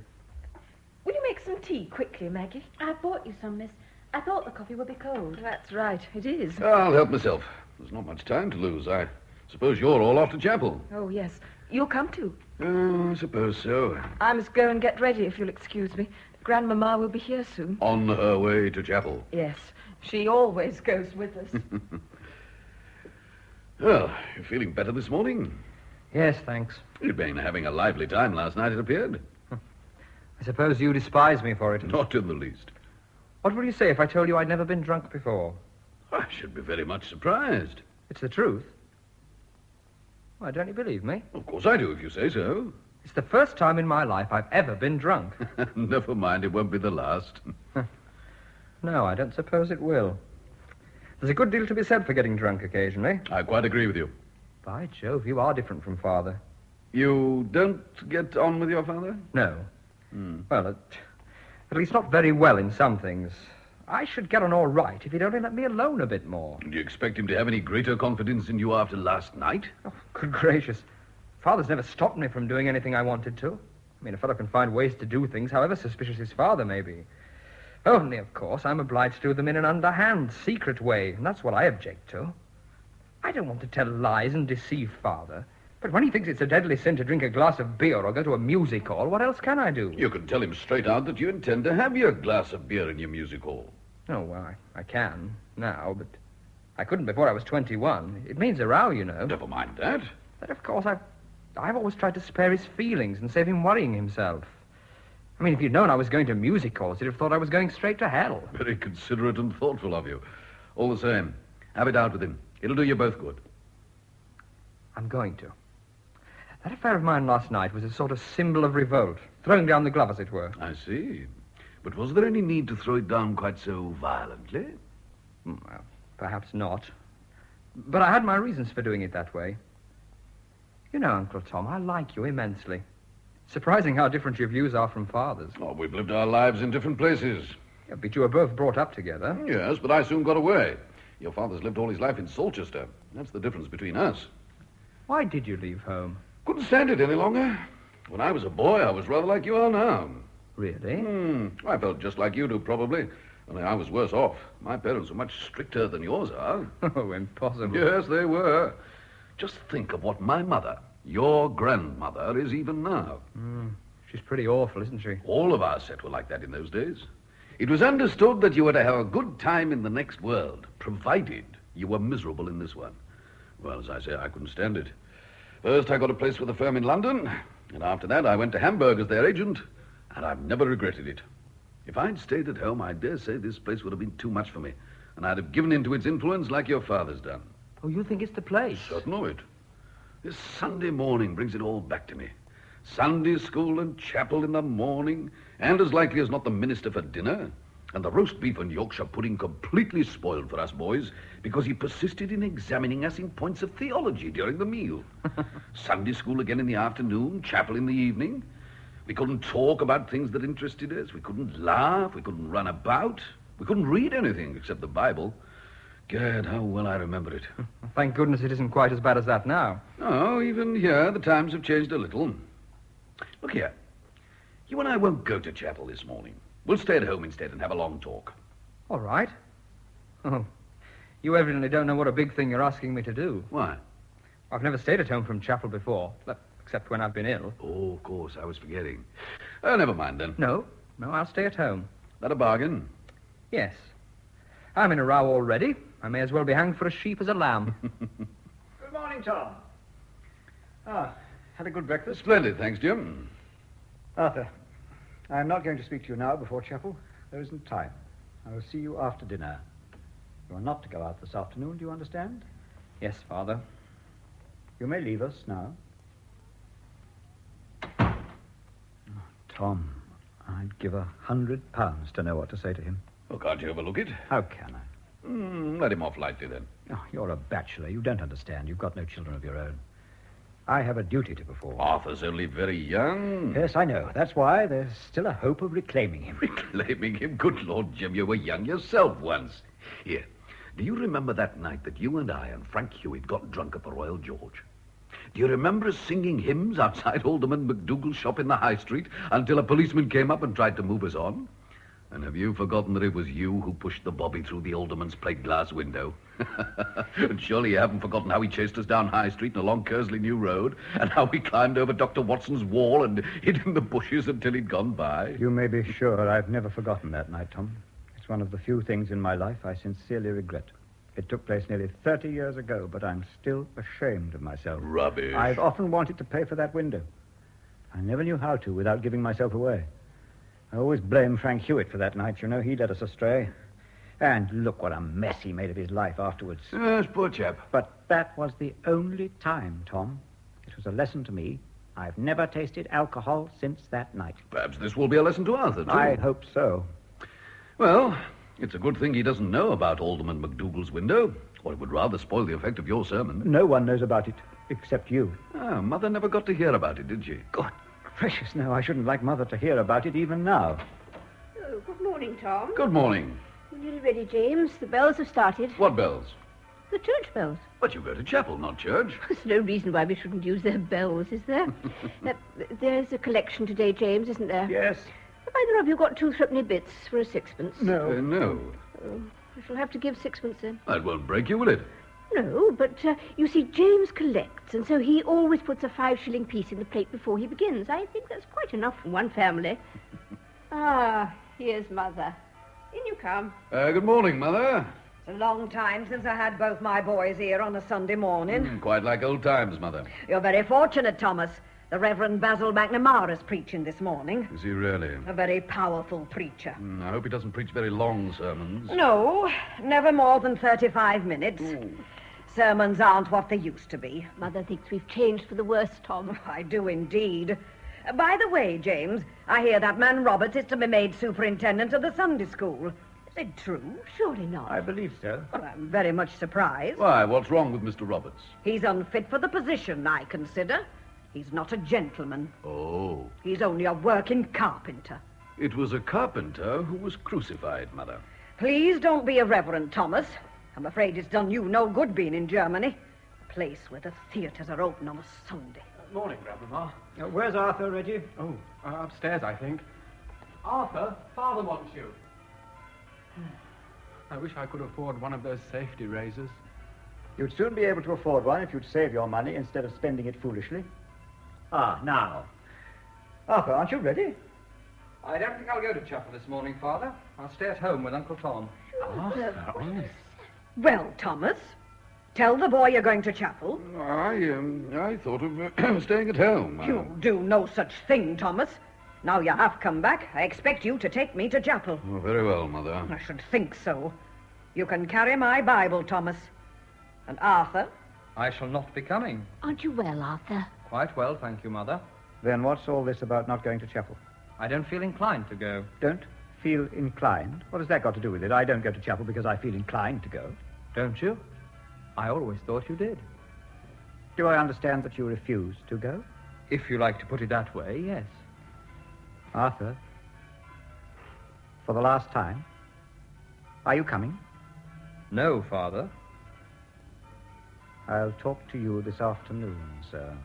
Will you make some tea quickly, Maggie? I bought you some, miss. I thought the coffee would be cold. That's right, it is. I'll help myself. There's not much time to lose. I suppose you're all off to chapel. Oh, yes. You'll come too. Oh, I suppose so. I must go and get ready, if you'll excuse me. Grandmamma will be here soon. On her way to chapel. Yes. She always goes with us. Well, you're feeling better this morning? Yes, thanks. You'd been having a lively time last night, it appeared. I suppose you despise me for it. Not in the least. What would you say if I told you I'd never been drunk before? I should be very much surprised. It's the truth. Why, don't you believe me? Of course I do, if you say so. It's the first time in my life I've ever been drunk. Never mind, it won't be the last. No, I don't suppose it will. There's a good deal to be said for getting drunk occasionally. I quite agree with you. By Jove, you are different from Father. You don't get on with your father? No. Well, at least not very well in some things. I should get on all right if he'd only let me alone a bit more. Do you expect him to have any greater confidence in you after last night? Oh, good gracious. Father's never stopped me from doing anything I wanted to. I mean, a fellow can find ways to do things, however suspicious his father may be. Only, of course, I'm obliged to do them in an underhand, secret way, and that's what I object to. I don't want to tell lies and deceive Father, but when he thinks it's a deadly sin to drink a glass of beer or go to a music hall, what else can I do? You can tell him straight out that you intend to have your glass of beer in your music hall. Oh, well, I can now, but I couldn't before I was 21. It means a row, you know. Never mind that. But, of course, I've always tried to spare his feelings and save him worrying himself. I mean, if you'd known I was going to music halls, you'd have thought I was going straight to hell. Very considerate and thoughtful of you. All the same, have it out with him. It'll do you both good. I'm going to. That affair of mine last night was a sort of symbol of revolt, throwing down the glove, as it were. I see. But was there any need to throw it down quite so violently? Well, perhaps not. But I had my reasons for doing it that way. You know, Uncle Tom, I like you immensely. Surprising how different your views are from Father's. Oh, we've lived our lives in different places. Yeah, but you were both brought up together. Yes, but I soon got away. Your father's lived all his life in Salchester. That's the difference between us. Why did you leave home? Couldn't stand it any longer. When I was a boy, I was rather like you are now. Really? I felt just like you do, probably. Only I was worse off. My parents were much stricter than yours are. Oh, impossible. Yes, they were. Just think of what my mother, your grandmother, is even now. She's pretty awful, isn't she? All of our set were like that in those days. It was understood that you were to have a good time in the next world, provided you were miserable in this one. Well, as I say, I couldn't stand it. First, I got a place with a firm in London, and after that, I went to Hamburg as their agent, and I've never regretted it. If I'd stayed at home, I dare say this place would have been too much for me, and I'd have given in to its influence like your father's done. Oh, you think it's the place? Certain of it. This Sunday morning brings it all back to me. Sunday school and chapel in the morning, and as likely as not the minister for dinner, and the roast beef and Yorkshire pudding completely spoiled for us boys because he persisted in examining us in points of theology during the meal. Sunday school again in the afternoon, chapel in the evening. We couldn't talk about things that interested us. We couldn't laugh. We couldn't run about. We couldn't read anything except the Bible. Gad, how well I remember it. Thank goodness it isn't quite as bad as that now. Oh, even here, the times have changed a little. Look here. You and I won't go to chapel this morning. We'll stay at home instead and have a long talk. All right. Oh, you evidently don't know what a big thing you're asking me to do. Why? I've never stayed at home from chapel before, except when I've been ill. Oh, of course, I was forgetting. Oh, never mind then. No, I'll stay at home. That a bargain? Yes. I'm in a row already. I may as well be hanged for a sheep as a lamb. Good morning, Tom. Had a good breakfast? Splendid, thanks, Jim. Arthur, I'm not going to speak to you now before chapel. There isn't time. I will see you after dinner. You are not to go out this afternoon, do you understand? Yes, Father. You may leave us now. Tom, I'd give £100 to know what to say to him. Oh, can't you overlook it? How can I? Let him off lightly, then. Oh, you're a bachelor. You don't understand. You've got no children of your own. I have a duty to perform. Arthur's only very young. Yes, I know. That's why there's still a hope of reclaiming him. Reclaiming him? Good Lord, Jim, you were young yourself once. Here, do you remember that night that you and I and Frank Hewitt got drunk at the Royal George? Do you remember us singing hymns outside Alderman McDougal's shop in the High Street until a policeman came up and tried to move us on? And have you forgotten that it was you who pushed the bobby through the alderman's plate glass window? And surely you haven't forgotten how he chased us down High Street and along Kersley New Road, and how we climbed over Dr. Watson's wall and hid in the bushes until he'd gone by? You may be sure I've never forgotten that night, Tom. It's one of the few things in my life I sincerely regret. It took place nearly 30 years ago, but I'm still ashamed of myself. Rubbish. I've often wanted to pay for that window. I never knew how to without giving myself away. I always blame Frank Hewitt for that night. You know, he led us astray. And look what a mess he made of his life afterwards. Yes, poor chap. But that was the only time, Tom. It was a lesson to me. I've never tasted alcohol since that night. Perhaps this will be a lesson to Arthur, too. I hope so. Well, it's a good thing he doesn't know about Alderman McDougal's window, or it would rather spoil the effect of your sermon. No one knows about it, except you. Ah, Mother never got to hear about it, did she? God gracious, no, I shouldn't like Mother to hear about it even now. Oh, good morning, Tom. Good morning. We're nearly ready, James. The bells have started. What bells? The church bells. But you go to chapel, not church. There's no reason why we shouldn't use their bells, is there? There's a collection today, James, isn't there? Yes. Have either of you got 2 threepenny bits for a sixpence? No. No. Oh, I shall have to give sixpence then. That won't break you, will it? No, but you see, James collects, and so he always puts a 5-shilling piece in the plate before he begins. I think that's quite enough for one family. Here's Mother. In you come. Good morning, Mother. It's a long time since I had both my boys here on a Sunday morning. Quite like old times, Mother. You're very fortunate, Thomas. The Reverend Basil McNamara's preaching this morning. Is he really? A very powerful preacher. I hope he doesn't preach very long sermons. No, never more than 35 minutes. Ooh. Sermons aren't what they used to be. Mother thinks we've changed for the worse, Tom. I do indeed. By the way, James, I hear that man Roberts is to be made superintendent of the Sunday school. Is it true? Surely not. I believe so. Well, I'm very much surprised. Why, what's wrong with Mr. Roberts? He's unfit for the position, I consider. He's not a gentleman. Oh. He's only a working carpenter. It was a carpenter who was crucified, Mother. Please don't be irreverent, Thomas. I'm afraid it's done you no good being in Germany. A place where the theatres are open on a Sunday. Morning, Grandmama. Where's Arthur, Reggie? Oh, upstairs, I think. Arthur, Father wants you. I wish I could afford one of those safety razors. You'd soon be able to afford one if you'd save your money instead of spending it foolishly. Now. Arthur, aren't you ready? I don't think I'll go to chapel this morning, Father. I'll stay at home with Uncle Tom. Well, Thomas, tell the boy you're going to chapel. I thought of staying at home. You do no such thing, Thomas. Now you have come back, I expect you to take me to chapel. Oh, very well, Mother. I should think so. You can carry my Bible, Thomas. And Arthur? I shall not be coming. Aren't you well, Arthur? Quite well, thank you, Mother. Then what's all this about not going to chapel? I don't feel inclined to go. Don't feel inclined? What has that got to do with it? I don't go to chapel because I feel inclined to go. Don't you? I always thought you did. Do I understand that you refuse to go? If you like to put it that way, yes. Arthur, for the last time, are you coming? No, Father. I'll talk to you this afternoon, sir.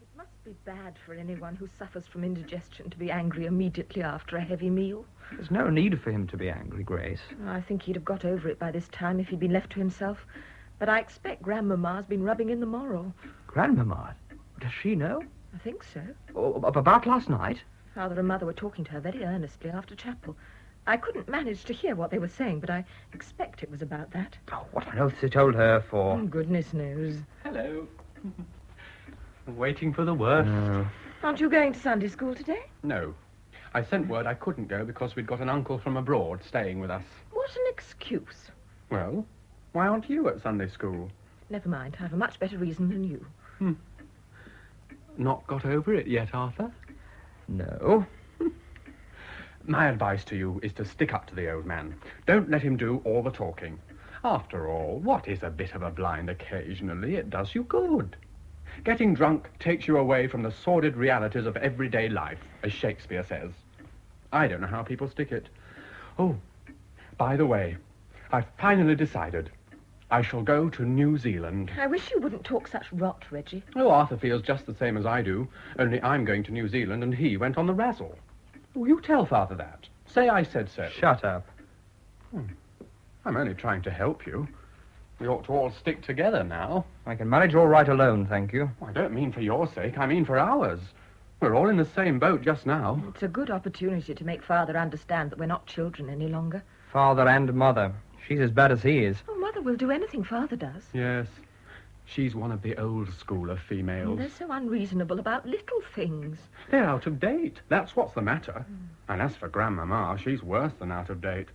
It must be bad for anyone who suffers from indigestion to be angry immediately after a heavy meal. There's no need for him to be angry, Grace. I think he'd have got over it by this time if he'd been left to himself. But I expect Grandmama's been rubbing in the moral. Grandmama? Does she know? I think so. Oh, about last night? Father and Mother were talking to her very earnestly after chapel. I couldn't manage to hear what they were saying, but I expect it was about that. Oh, what on earth they told her for? Oh, goodness knows. Hello. Waiting for the worst. Aren't you going to Sunday school today? No. I sent word I couldn't go because we'd got an uncle from abroad staying with us. What an excuse. Well, why aren't you at Sunday school? Never mind. I have a much better reason than you. Not got over it yet, Arthur? No. My advice to you is to stick up to the old man. Don't let him do all the talking. After all, what is a bit of a blind occasionally? It does you good. Getting drunk takes you away from the sordid realities of everyday life, as Shakespeare says. I don't know how people stick it. Oh, by the way, I've finally decided. I shall go to New Zealand. I wish you wouldn't talk such rot, Reggie. Oh, Arthur feels just the same as I do, only I'm going to New Zealand and he went on the razzle. Oh, you tell Father that. Say I said so. Shut up. I'm only trying to help you. We ought to all stick together now. I can manage all right alone, thank you. I don't mean for your sake, I mean for ours. We're all in the same boat just now. It's a good opportunity to make Father understand that we're not children any longer. Father and Mother. She's as bad as he is. Oh, Mother will do anything Father does. Yes. She's one of the old school of females. They're so unreasonable about little things. They're out of date. That's what's the matter. And as for Grandmama, she's worse than out of date.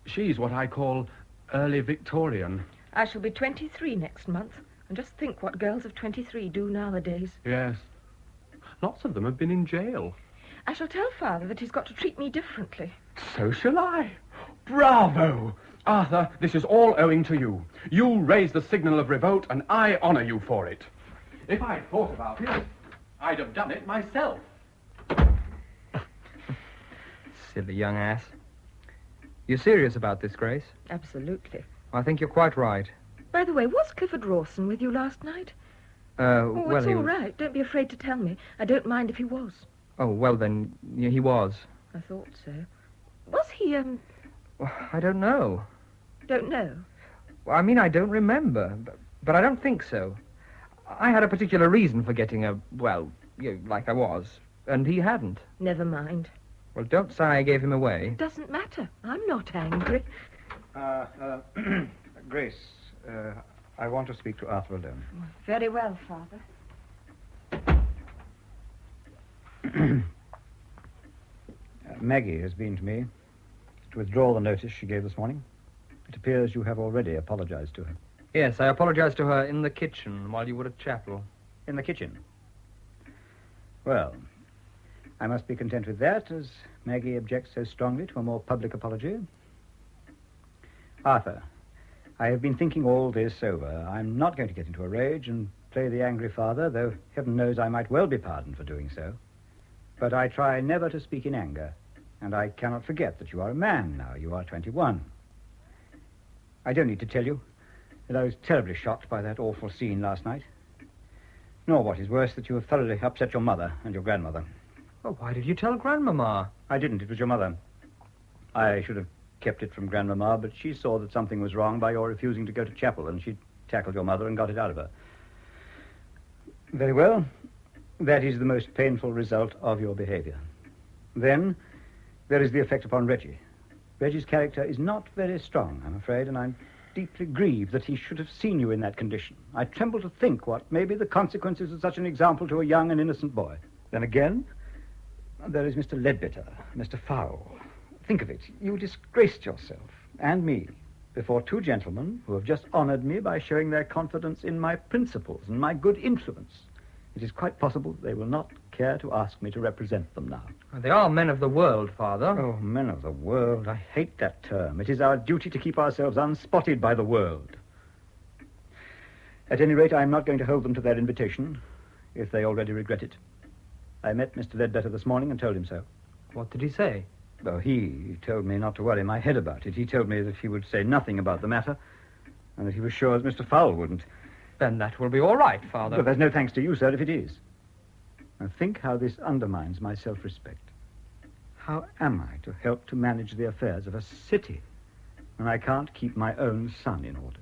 She's what I call early Victorian. I shall be 23 next month. And just think what girls of 23 do nowadays. Yes. Lots of them have been in jail. I shall tell Father that he's got to treat me differently. So shall I. Bravo! Arthur, this is all owing to you. You raised the signal of revolt, and I honor you for it. If I'd thought about it, I'd have done it myself. Silly young ass. You're serious about this, Grace? Absolutely. I think you're quite right. By the way, was Clifford Rawson with you last night? Well, it's he all was... right. Don't be afraid to tell me. I don't mind if he was. Oh, well then, he was. I thought so. Was he, I don't know. Don't know? I mean, I don't remember, but I don't think so. I had a particular reason for getting like I was, and he hadn't. Never mind. Well, don't say I gave him away. Doesn't matter. I'm not angry. Grace, I want to speak to Arthur alone. Very well, Father. Maggie has been to me to withdraw the notice she gave this morning. It appears you have already apologized to her. Yes, I apologized to her in the kitchen while you were at chapel. In the kitchen? Well, I must be content with that, as Maggie objects so strongly to a more public apology. Arthur, I have been thinking all this over. I'm not going to get into a rage and play the angry father, though heaven knows I might well be pardoned for doing so. But I try never to speak in anger, and I cannot forget that you are a man now. You are 21. I don't need to tell you that I was terribly shocked by that awful scene last night. Nor, what is worse, that you have thoroughly upset your mother and your grandmother. Oh, why did you tell Grandmama? I didn't. It was your mother. I should have kept it from Grandmama, but she saw that something was wrong by your refusing to go to chapel, and she tackled your mother and got it out of her. Very well. That is the most painful result of your behavior. Then, there is the effect upon Reggie. Reggie's character is not very strong, I'm afraid, and I'm deeply grieved that he should have seen you in that condition. I tremble to think what may be the consequences of such an example to a young and innocent boy. Then again, there is Mr. Ledbetter, Mr. Fowle. Think of it. You disgraced yourself and me before two gentlemen who have just honored me by showing their confidence in my principles and my good influence. It is quite possible they will not care to ask me to represent them now. They are men of the world, Father. Oh, men of the world. I hate that term. It is our duty to keep ourselves unspotted by the world. At any rate, I am not going to hold them to their invitation, if they already regret it. I met Mr. Ledbetter this morning and told him so. What did he say? Well, he told me not to worry my head about it. He told me that he would say nothing about the matter, and that he was sure as Mr. Fowle wouldn't. Then that will be all right, Father. But there's no thanks to you, sir, if it is. Now think how this undermines my self-respect. How am I to help to manage the affairs of a city when I can't keep my own son in order?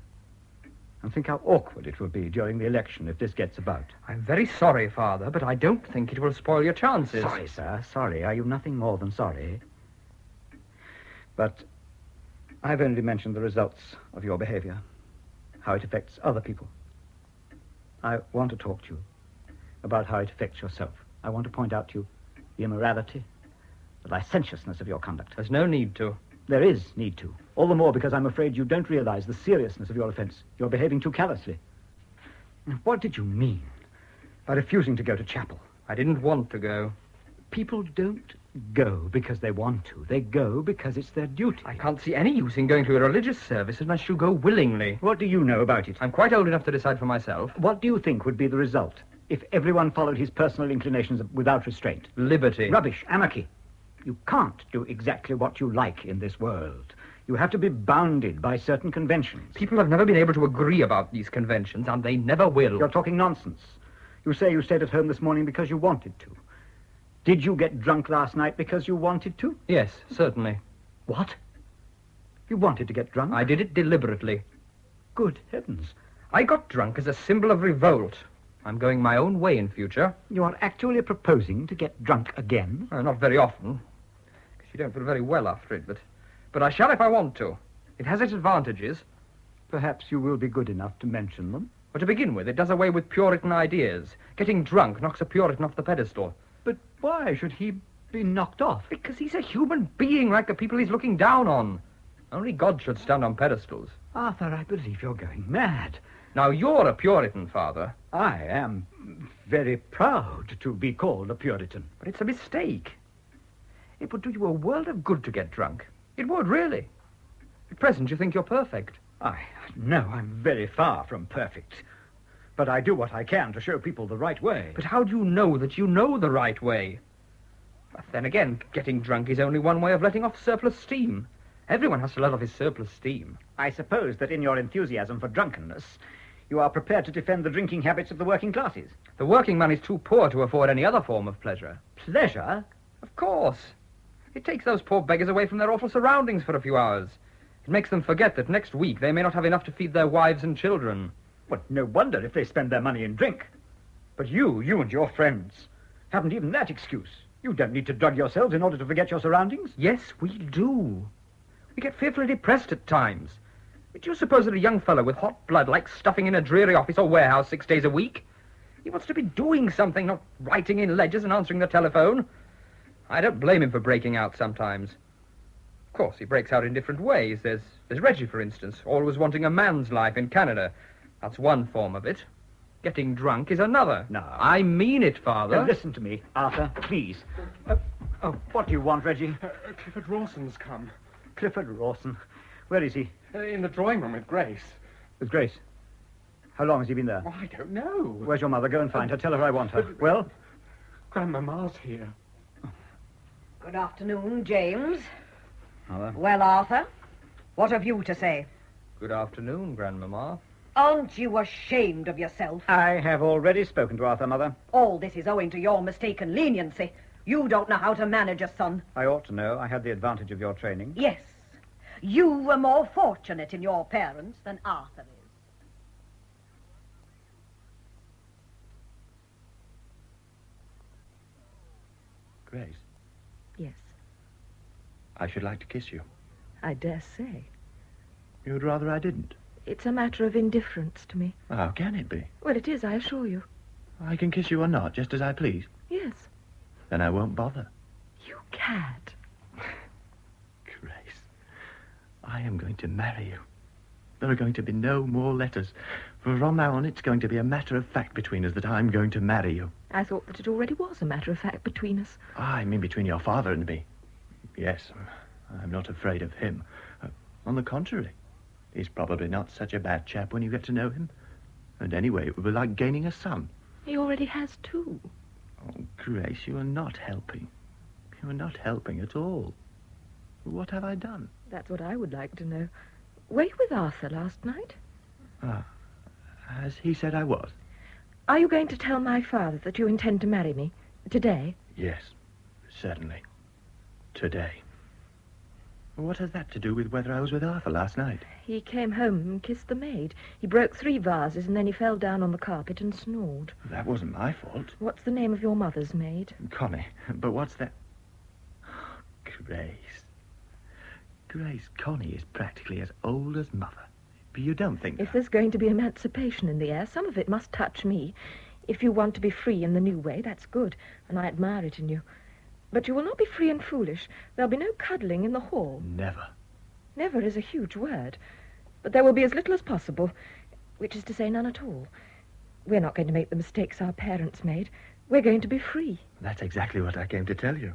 And think how awkward it will be during the election if this gets about. I'm very sorry, Father, but I don't think it will spoil your chances. Sorry, sir, sorry. Are you nothing more than sorry? But I've only mentioned the results of your behavior, how it affects other people. I want to talk to you about how it affects yourself. I want to point out to you the immorality, the licentiousness of your conduct. There's no need to. There is need to. All the more because I'm afraid you don't realize the seriousness of your offense. You're behaving too callously. What did you mean by refusing to go to chapel? I didn't want to go. People don't go because they want to. They go because it's their duty. I can't see any use in going to a religious service unless you go willingly. What do you know about it? I'm quite old enough to decide for myself. What do you think would be the result if everyone followed his personal inclinations without restraint? Liberty. Rubbish. Anarchy. You can't do exactly what you like in this world. You have to be bounded by certain conventions. People have never been able to agree about these conventions, and they never will. You're talking nonsense. You say you stayed at home this morning because you wanted to. Did you get drunk last night because you wanted to? Yes, certainly. What? You wanted to get drunk? I did it deliberately. Good heavens. I got drunk as a symbol of revolt. I'm going my own way in future. You are actually proposing to get drunk again? Not very often. You don't feel very well after it, but I shall if I want to. It has its advantages. Perhaps you will be good enough to mention them. But to begin with, it does away with Puritan ideas. Getting drunk knocks a Puritan off the pedestal. But why should he be knocked off? Because he's a human being like the people he's looking down on. Only God should stand on pedestals. Arthur, I believe you're going mad. Now, you're a Puritan, Father. I am very proud to be called a Puritan. But it's a mistake. It would do you a world of good to get drunk. It would, really. At present, you think you're perfect. No, I'm very far from perfect. But I do what I can to show people the right way. But how do you know that you know the right way? But then again, getting drunk is only one way of letting off surplus steam. Everyone has to let off his surplus steam. I suppose that in your enthusiasm for drunkenness, you are prepared to defend the drinking habits of the working classes. The working man is too poor to afford any other form of pleasure. Pleasure? Of course. It takes those poor beggars away from their awful surroundings for a few hours. It makes them forget that next week they may not have enough to feed their wives and children. Well, no wonder if they spend their money in drink. But you and your friends haven't even that excuse. You don't need to drug yourselves in order to forget your surroundings. Yes, we do. We get fearfully depressed at times. Do you suppose that a young fellow with hot blood likes stuffing in a dreary office or warehouse 6 days a week? He wants to be doing something, not writing in ledgers and answering the telephone. I don't blame him for breaking out sometimes. Of course, he breaks out in different ways. There's Reggie, for instance, always wanting a man's life in Canada. That's one form of it. Getting drunk is another. No. I mean it, Father. Now, listen to me, Arthur, please. What do you want, Reggie? Clifford Rawson's come. Clifford Rawson. Where is he? In the drawing room with Grace. With Grace? How long has he been there? Oh, I don't know. Where's your mother? Go and find her. Tell her I want her. Well? Grandmama's here. Good afternoon, James. Mother? Well, Arthur, what have you to say? Good afternoon, Grandmama. Aren't you ashamed of yourself? I have already spoken to Arthur, Mother. All this is owing to your mistaken leniency. You don't know how to manage a son. I ought to know. I had the advantage of your training. Yes. You were more fortunate in your parents than Arthur is. Grace, Yes, I should like to kiss you. I dare say. You'd rather I didn't? It's a matter of indifference to me. How can it be? Well, it is, I assure you. I can kiss you or not, just as I please. Yes. Then I won't bother. You cad. Grace, I am going to marry you. There are going to be no more letters. From now on, it's going to be a matter of fact between us that I'm going to marry you. I thought that it already was a matter of fact between us. I mean between your father and me. Yes, I'm not afraid of him. On the contrary, he's probably not such a bad chap when you get to know him. And anyway, it would be like gaining a son. He already has two. Oh, Grace, you are not helping. You are not helping at all. What have I done? That's what I would like to know. Were you with Arthur last night? As he said I was. Are you going to tell my father that you intend to marry me? Today? Yes, certainly. Today. What has that to do with whether I was with Arthur last night? He came home and kissed the maid. He broke 3 vases and then he fell down on the carpet and snored. That wasn't my fault. What's the name of your mother's maid? Connie. But what's that? Grace. Grace, Connie is practically as old as Mother. But you don't think If there's going to be emancipation in the air, some of it must touch me. If you want to be free in the new way, that's good, and I admire it in you. But you will not be free and foolish. There'll be no cuddling in the hall. Never. Never is a huge word. But there will be as little as possible, which is to say none at all. We're not going to make the mistakes our parents made. We're going to be free. That's exactly what I came to tell you.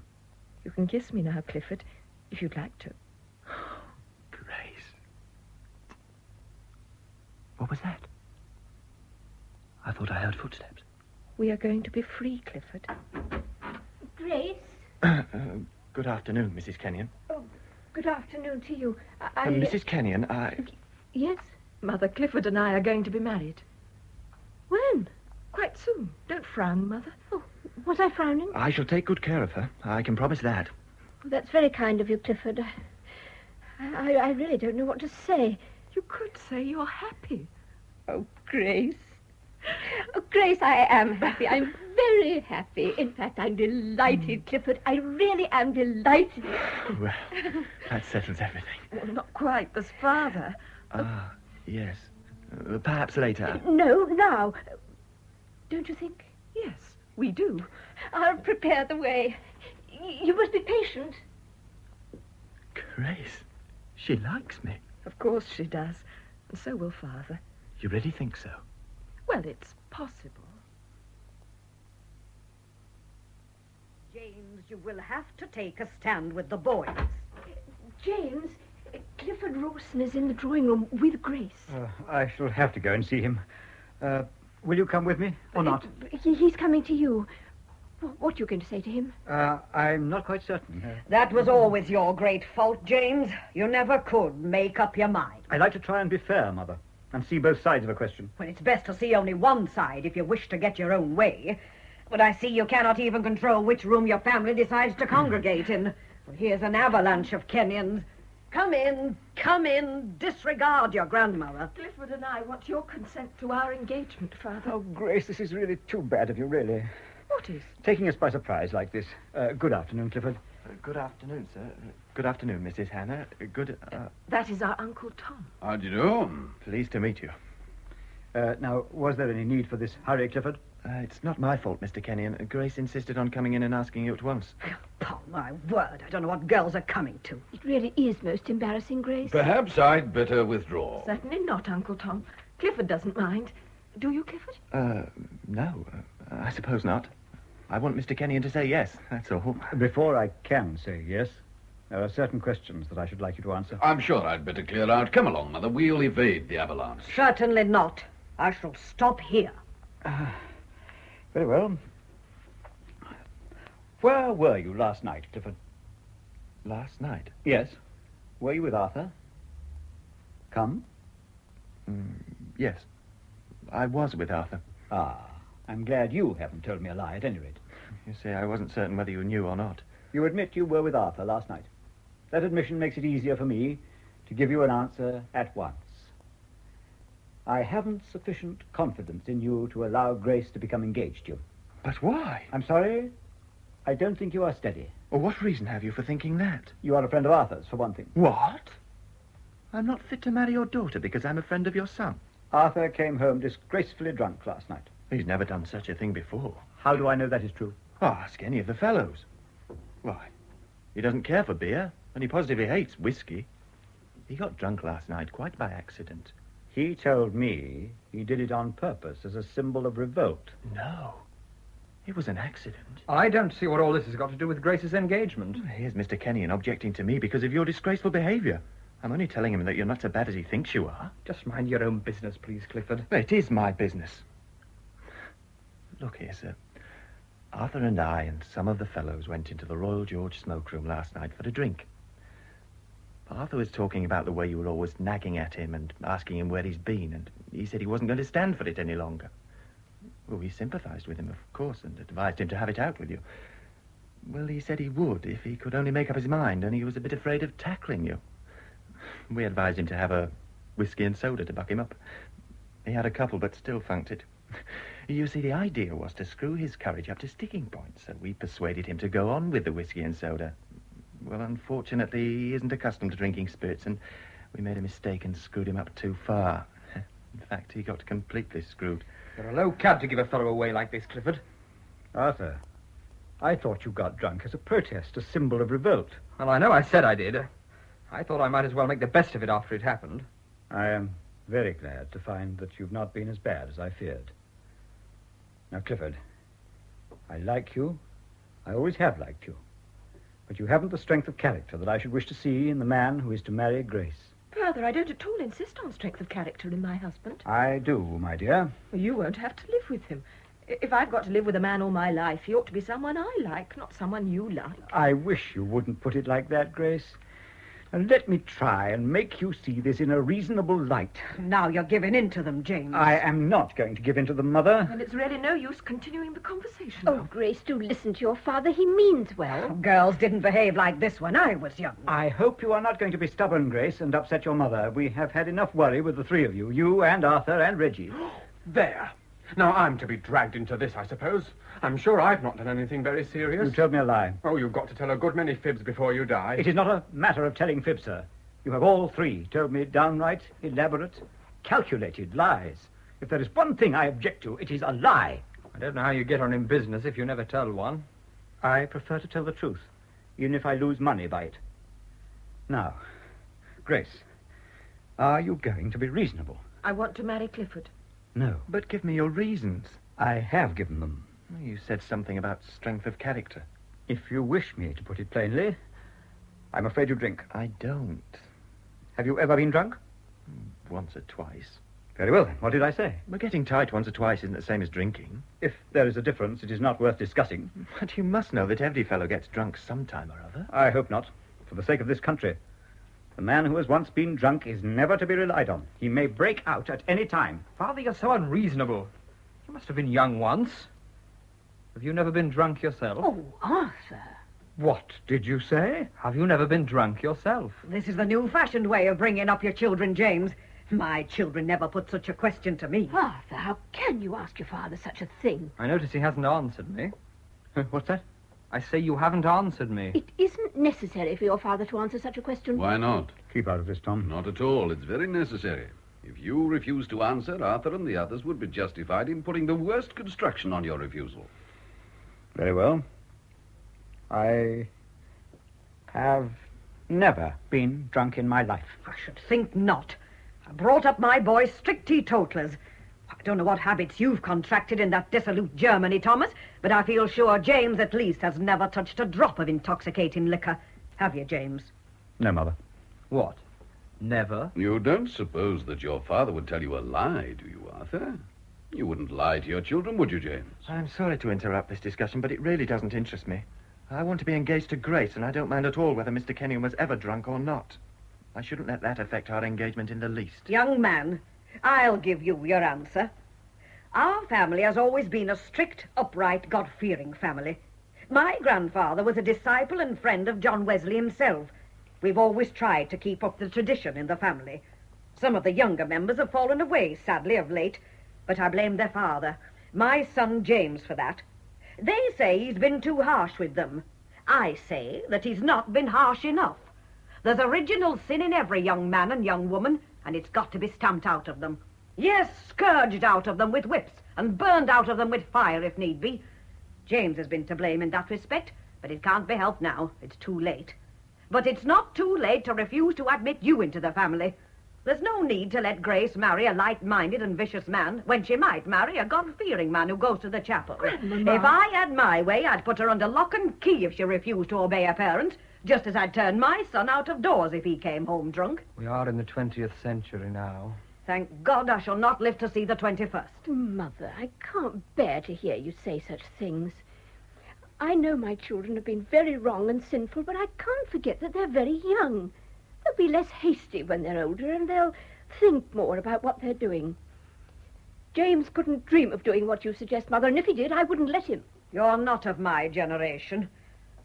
You can kiss me now, Clifford, if you'd like to. Grace. What was that? I thought I heard footsteps. We are going to be free, Clifford. Grace? Good afternoon, Mrs. Kennion. Oh, good afternoon to you. Mrs. Kennion, Yes? Mother, Clifford and I are going to be married. When? Quite soon. Don't frown, Mother. Oh, was I frowning? I shall take good care of her. I can promise that. That's very kind of you, Clifford. I really don't know what to say. You could say you're happy. Oh, Grace. Oh, Grace, I am happy. I'm very happy. In fact, I'm delighted, Clifford. I really am delighted. Well, that settles everything. Well, not quite. There's Father. Ah, yes. Perhaps later. No, now. Don't you think? Yes, we do. I'll prepare the way. You must be patient. Grace, she likes me. Of course she does. And so will Father. You really think so? Well, it's possible. James, you will have to take a stand with the boys. James, Clifford Rawson is in the drawing room with Grace. I shall have to go and see him. Will you come with me or not? He's coming to you. What are you going to say to him? I'm not quite certain. That was always your great fault, James. You never could make up your mind. I like to try and be fair, Mother, and see both sides of a question. Well, it's best to see only one side if you wish to get your own way. But I see you cannot even control which room your family decides to congregate in. Well, here's an avalanche of Kennions. Come in, disregard your grandmother. Clifford and I want your consent to our engagement, Father. Oh, Grace, this is really too bad of you, really. What is? Taking us by surprise like this. Good afternoon, Clifford. Good afternoon, sir. Good afternoon, Mrs. Hannah. That is our Uncle Tom. How do you do? Pleased to meet you. Now, was there any need for this hurry, Clifford? It's not my fault, Mr. Kennion. Grace insisted on coming in and asking you at once. Upon my word, I don't know what girls are coming to. It really is most embarrassing, Grace. Perhaps I'd better withdraw. Certainly not, Uncle Tom. Clifford doesn't mind. Do you, Clifford? No. I suppose not. I want Mr. Kennion to say yes, that's all. Before I can say yes, there are certain questions that I should like you to answer. I'm sure I'd better clear out. Come along, Mother. We'll evade the avalanche. Certainly not. I shall stop here. Very well. Where were you last night, Clifford? Last night? Yes. Were you with Arthur? Come? Yes. I was with Arthur. Ah, I'm glad you haven't told me a lie, at any rate. You see, I wasn't certain whether you knew or not. You admit you were with Arthur last night. That admission makes it easier for me to give you an answer at once. I haven't sufficient confidence in you to allow Grace to become engaged to you. But why? I'm sorry. I don't think you are steady. Well, what reason have you for thinking that? You are a friend of Arthur's, for one thing. What? I'm not fit to marry your daughter because I'm a friend of your son. Arthur came home disgracefully drunk last night. He's never done such a thing before. How do I know that is true? Oh, ask any of the fellows. Why, he doesn't care for beer, and he positively hates whiskey. He got drunk last night quite by accident. He told me he did it on purpose as a symbol of revolt. No. It was an accident. I don't see what all this has got to do with Grace's engagement. Here's Mr. Kennion objecting to me because of your disgraceful behaviour. I'm only telling him that you're not so bad as he thinks you are. Just mind your own business, please, Clifford. It is my business. Look here, sir. Arthur and I and some of the fellows went into the Royal George smoke room last night for a drink. Arthur was talking about the way you were always nagging at him and asking him where he's been, and he said he wasn't going to stand for it any longer. Well, we sympathised with him, of course, and advised him to have it out with you. Well, he said he would if he could only make up his mind, and he was a bit afraid of tackling you. We advised him to have a whiskey and soda to buck him up. He had a couple, but still funked it. You see, the idea was to screw his courage up to sticking point, so we persuaded him to go on with the whiskey and soda. Well, unfortunately, he isn't accustomed to drinking spirits, and we made a mistake and screwed him up too far. In fact, he got completely screwed. You're a low cad to give a fellow away like this, Clifford. Arthur, I thought you got drunk as a protest, a symbol of revolt. Well, I know I said I did. I thought I might as well make the best of it after it happened. I am very glad to find that you've not been as bad as I feared. Now, Clifford, I like you. I always have liked you. But you haven't the strength of character that I should wish to see in the man who is to marry Grace. Father, I don't at all insist on strength of character in my husband. I do, my dear. You won't have to live with him. If I've got to live with a man all my life, he ought to be someone I like, not someone you like. I wish you wouldn't put it like that, Grace. And let me try and make you see this in a reasonable light. Now you're giving in to them, James. I am not going to give in to them, Mother. And it's really no use continuing the conversation. Oh, Grace, do listen to your father. He means well. Girls didn't behave like this when I was young. I hope you are not going to be stubborn, Grace, and upset your mother. We have had enough worry with the three of you. You and Arthur and Reggie. There. Now I'm to be dragged into this, I suppose. I'm sure I've not done anything very serious. You told me a lie. Oh, you've got to tell a good many fibs before you die. It is not a matter of telling fibs, sir. You have all three told me downright, elaborate, calculated lies. If there is one thing I object to, it is a lie. I don't know how you get on in business if you never tell one. I prefer to tell the truth, even if I lose money by it. Now, Grace, are you going to be reasonable? I want to marry Clifford. No. But give me your reasons. I have given them. You said something about strength of character. If you wish me to put it plainly, I'm afraid you drink. I don't. Have you ever been drunk? Once or twice. Very well, then. What did I say? But getting tight once or twice isn't the same as drinking. If there is a difference, it is not worth discussing. But you must know that every fellow gets drunk sometime or other. I hope not, for the sake of this country. The man who has once been drunk is never to be relied on. He may break out at any time. Father, you're so unreasonable. You must have been young once. Have you never been drunk yourself? Oh, Arthur. What did you say? Have you never been drunk yourself? This is the new-fashioned way of bringing up your children, James. My children never put such a question to me. Arthur, how can you ask your father such a thing? I notice he hasn't answered me. What's that? I say you haven't answered me. It isn't necessary for your father to answer such a question. Why not? Keep out of this, Tom. Not at all. It's very necessary. If you refuse to answer, Arthur and the others would be justified in putting the worst construction on your refusal. Very well. I have never been drunk in my life. I should think not. I brought up my boys strict teetotalers. I don't know what habits you've contracted in that dissolute Germany, Thomas, but I feel sure James at least has never touched a drop of intoxicating liquor. Have you, James? No, Mother. What? Never? You don't suppose that your father would tell you a lie, do you, Arthur? You wouldn't lie to your children, would you, James? I'm sorry to interrupt this discussion, but it really doesn't interest me. I want to be engaged to Grace, and I don't mind at all whether Mr. Kennion was ever drunk or not. I shouldn't let that affect our engagement in the least. Young man, I'll give you your answer. Our family has always been a strict, upright, God-fearing family. My grandfather was a disciple and friend of John Wesley himself. We've always tried to keep up the tradition in the family. Some of the younger members have fallen away, sadly, of late, but I blame their father, my son James, for that. They say he's been too harsh with them. I say that he's not been harsh enough. There's original sin in every young man and young woman, and it's got to be stamped out of them. Yes, scourged out of them with whips, and burned out of them with fire if need be. James has been to blame in that respect, but it can't be helped now. It's too late. But it's not too late to refuse to admit you into the family. There's no need to let Grace marry a light-minded and vicious man when she might marry a God-fearing man who goes to the chapel. Grandmama. If I had my way, I'd put her under lock and key if she refused to obey her parents, just as I'd turn my son out of doors if he came home drunk. We are in the 20th century now. Thank God I shall not live to see the 21st. Mother, I can't bear to hear you say such things. I know my children have been very wrong and sinful, but I can't forget that they're very young. They'll be less hasty when they're older, and they'll think more about what they're doing. James couldn't dream of doing what you suggest, Mother, and if he did, I wouldn't let him. You're not of my generation.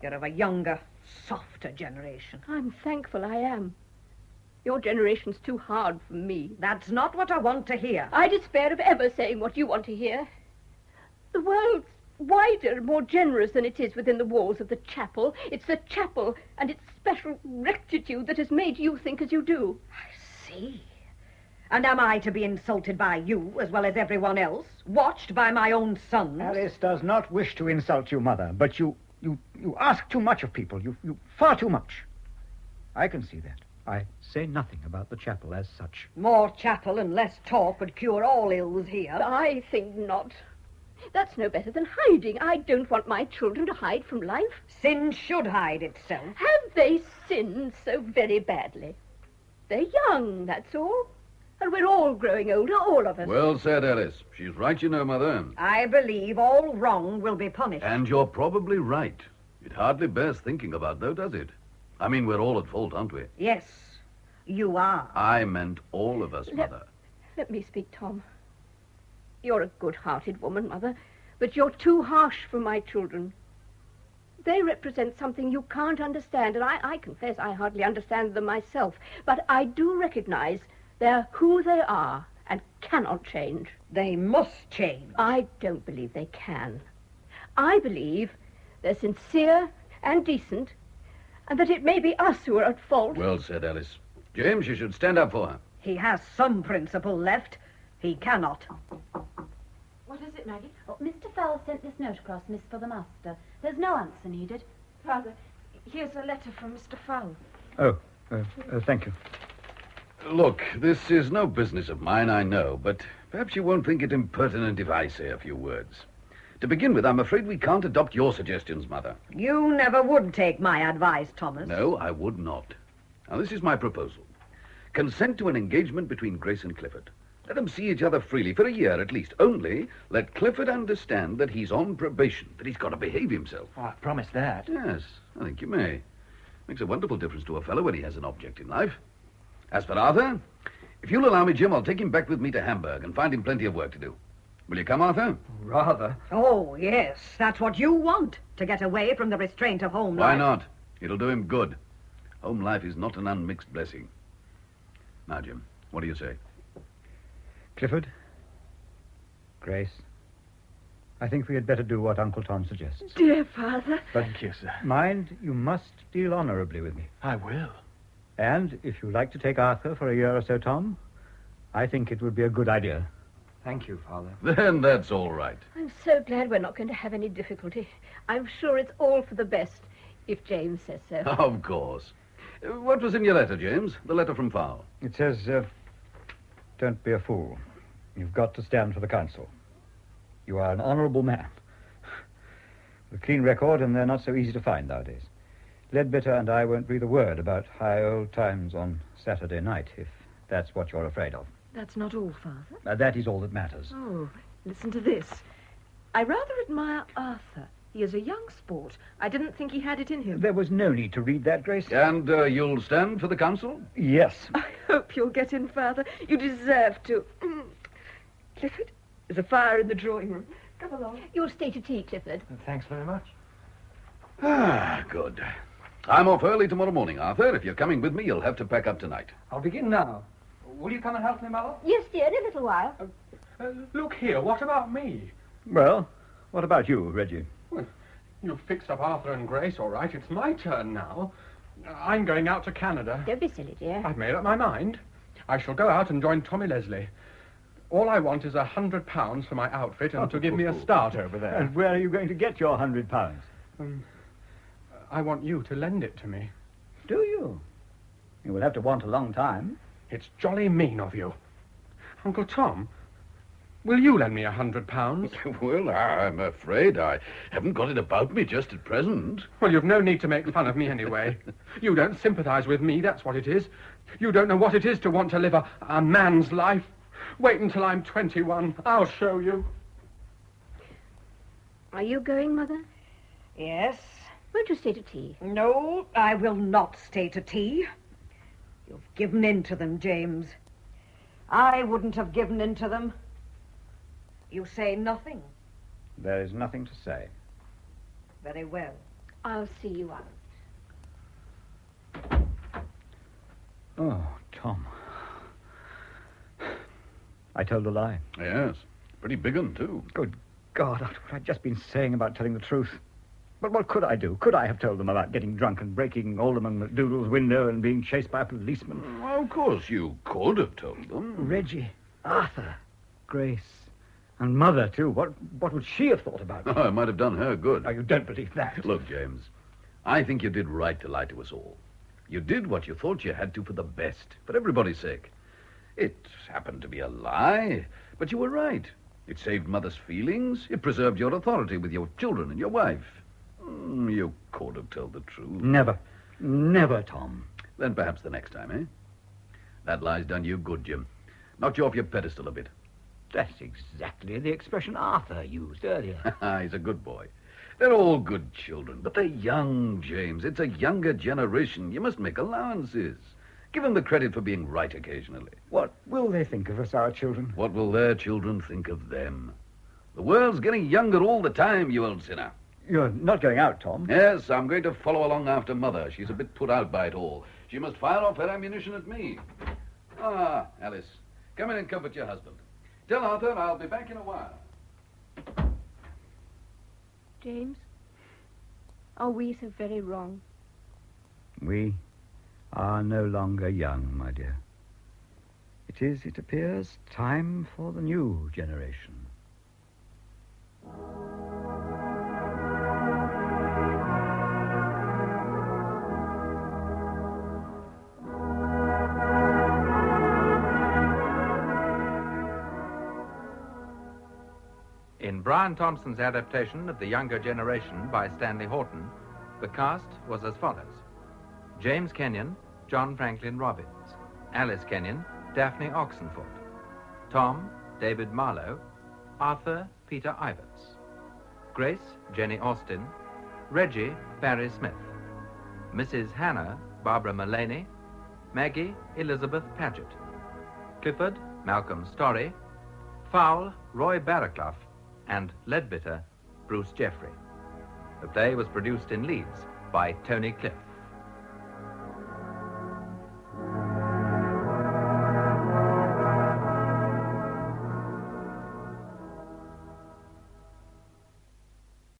You're of a younger, softer generation. I'm thankful I am. Your generation's too hard for me. That's not what I want to hear. I despair of ever saying what you want to hear. The world's wider and more generous than it is within the walls of the chapel. It's the chapel and its special rectitude that has made you think as you do. I see. And am I to be insulted by you as well as everyone else? Watched by my own sons? Alice does not wish to insult you, Mother, but you ask too much of people. You far too much. I can see that. I say nothing about the chapel as such. More chapel and less talk would cure all ills here. I think not. That's no better than hiding. I don't want my children to hide from life. Sin should hide itself. Have they sinned so very badly? They're young, that's all. And we're all growing older, all of us. Well said, Alice. She's right, you know, Mother. I believe all wrong will be punished. And you're probably right. It hardly bears thinking about, though, does it? I mean, we're all at fault, aren't we? Yes, you are. I meant all of us, Mother. Let me speak, Tom. You're a good-hearted woman, Mother, but you're too harsh for my children. They represent something you can't understand, and I confess I hardly understand them myself. But I do recognize they're who they are and cannot change. They must change. I don't believe they can. I believe they're sincere and decent, and that it may be us who are at fault. Well said, Alice. James, you should stand up for her. He has some principle left. He cannot. What is it, Maggie? Oh, Mr. Fowle sent this note across, Miss, for the master. There's no answer needed. Father, here's a letter from Mr. Fowle. Oh, thank you. Look, this is no business of mine, I know, but perhaps you won't think it impertinent if I say a few words. To begin with, I'm afraid we can't adopt your suggestions, Mother. You never would take my advice, Thomas. No, I would not. Now, this is my proposal. Consent to an engagement between Grace and Clifford. Let them see each other freely for a year at least. Only let Clifford understand that he's on probation, that he's got to behave himself. Oh, I promise that. Yes, I think you may. Makes a wonderful difference to a fellow when he has an object in life. As for Arthur, if you'll allow me, Jim, I'll take him back with me to Hamburg and find him plenty of work to do. Will you come, Arthur? Rather. Oh, yes, that's what you want, to get away from the restraint of home life. Why not? It'll do him good. Home life is not an unmixed blessing. Now, Jim, what do you say? Clifford, Grace, I think we had better do what Uncle Tom suggests. Dear Father. But Thank you, sir. mind, you must deal honorably with me. I will. And if you like to take Arthur for a year or so, Tom, I think it would be a good idea. Thank you, Father. Then that's all right. I'm so glad we're not going to have any difficulty. I'm sure it's all for the best, if James says so. Of course. What was in your letter, James? The letter from Fowle. It says, don't be a fool. You've got to stand for the council. You are an honourable man. With a clean record, and they're not so easy to find nowadays. Ledbetter and I won't breathe a word about high old times on Saturday night, if that's what you're afraid of. That's not all, Father. That is all that matters. Oh, listen to this. I rather admire Arthur. He is a young sport. I didn't think he had it in him. There was no need to read that, Grace. And you'll stand for the council? Yes. I hope you'll get in, Father. You deserve to. Clifford, there's a fire in the drawing room. Come along. You'll stay to tea, Clifford. Thanks very much. Ah, good. I'm off early tomorrow morning, Arthur. If you're coming with me, you'll have to pack up tonight. I'll begin now. Will you come and help me, Mother? Yes, dear, in a little while. Look here, what about me? Well, what about you, Reggie? Well, you've fixed up Arthur and Grace, all right. It's my turn now. I'm going out to Canada. Don't be silly, dear. I've made up my mind. I shall go out and join Tommy Leslie. All I want is £100 for my outfit and to give me a start over there. And where are you going to get your £100? I want you to lend it to me. Do you? You will have to want a long time. It's jolly mean of you. Uncle Tom, will you lend me £100? Well, I'm afraid I haven't got it about me just at present. Well, you've no need to make fun of me anyway. You don't sympathise with me, that's what it is. You don't know what it is to want to live a man's life. Wait until I'm 21. I'll show you. Are you going, Mother? Yes. Won't you stay to tea? No, I will not stay to tea. You've given in to them, James. I wouldn't have given in to them. You say nothing. There is nothing to say. Very well. I'll see you out. Oh, Tom. I told a lie. Yes. Pretty big un, too. Good God, after what I'd just been saying about telling the truth. But what could I do? Could I have told them about getting drunk and breaking Alderman McDougall's window and being chased by a policeman? Well, of course you could have told them. Reggie, Arthur, Grace, and Mother, too. What would she have thought about me? Oh, it might have done her good. Oh, you don't believe that. Look, James, I think you did right to lie to us all. You did what you thought you had to for the best, for everybody's sake. It happened to be a lie, but you were right. It saved Mother's feelings. It preserved your authority with your children and your wife. You could have told the truth. Never. Never, Tom. Then perhaps the next time, eh? That lie's done you good, Jim. Knocked you off your pedestal a bit. That's exactly the expression Arthur used earlier. He's a good boy. They're all good children, but they're young, James. It's a younger generation. You must make allowances. Give them the credit for being right occasionally. What will they think of us, our children? What will their children think of them? The world's getting younger all the time, you old sinner. You're not going out, Tom. Yes, I'm going to follow along after Mother. She's a bit put out by it all. She must fire off her ammunition at me. Ah, Alice, come in and comfort your husband. Tell Arthur I'll be back in a while. James, are we so very wrong? We are no longer young, my dear. It is, it appears, time for the new generation. In Brian Thompson's adaptation of The Younger Generation by Stanley Houghton, the cast was as follows. James Kennion, John Franklyn-Robbins. Alice Kennion, Daphne Oxenford. Tom, David Marlowe. Arthur, Peter Iverts. Grace, Jenny Austin. Reggie, Barrie Smith. Mrs. Hannah, Barbara Mullaney. Maggie, Elizabeth Paget. Clifford, Malcolm Storey. Fowl, Roy Barraclough. And Leadbitter, Bruce Jeffrey. The play was produced in Leeds by Tony Cliff.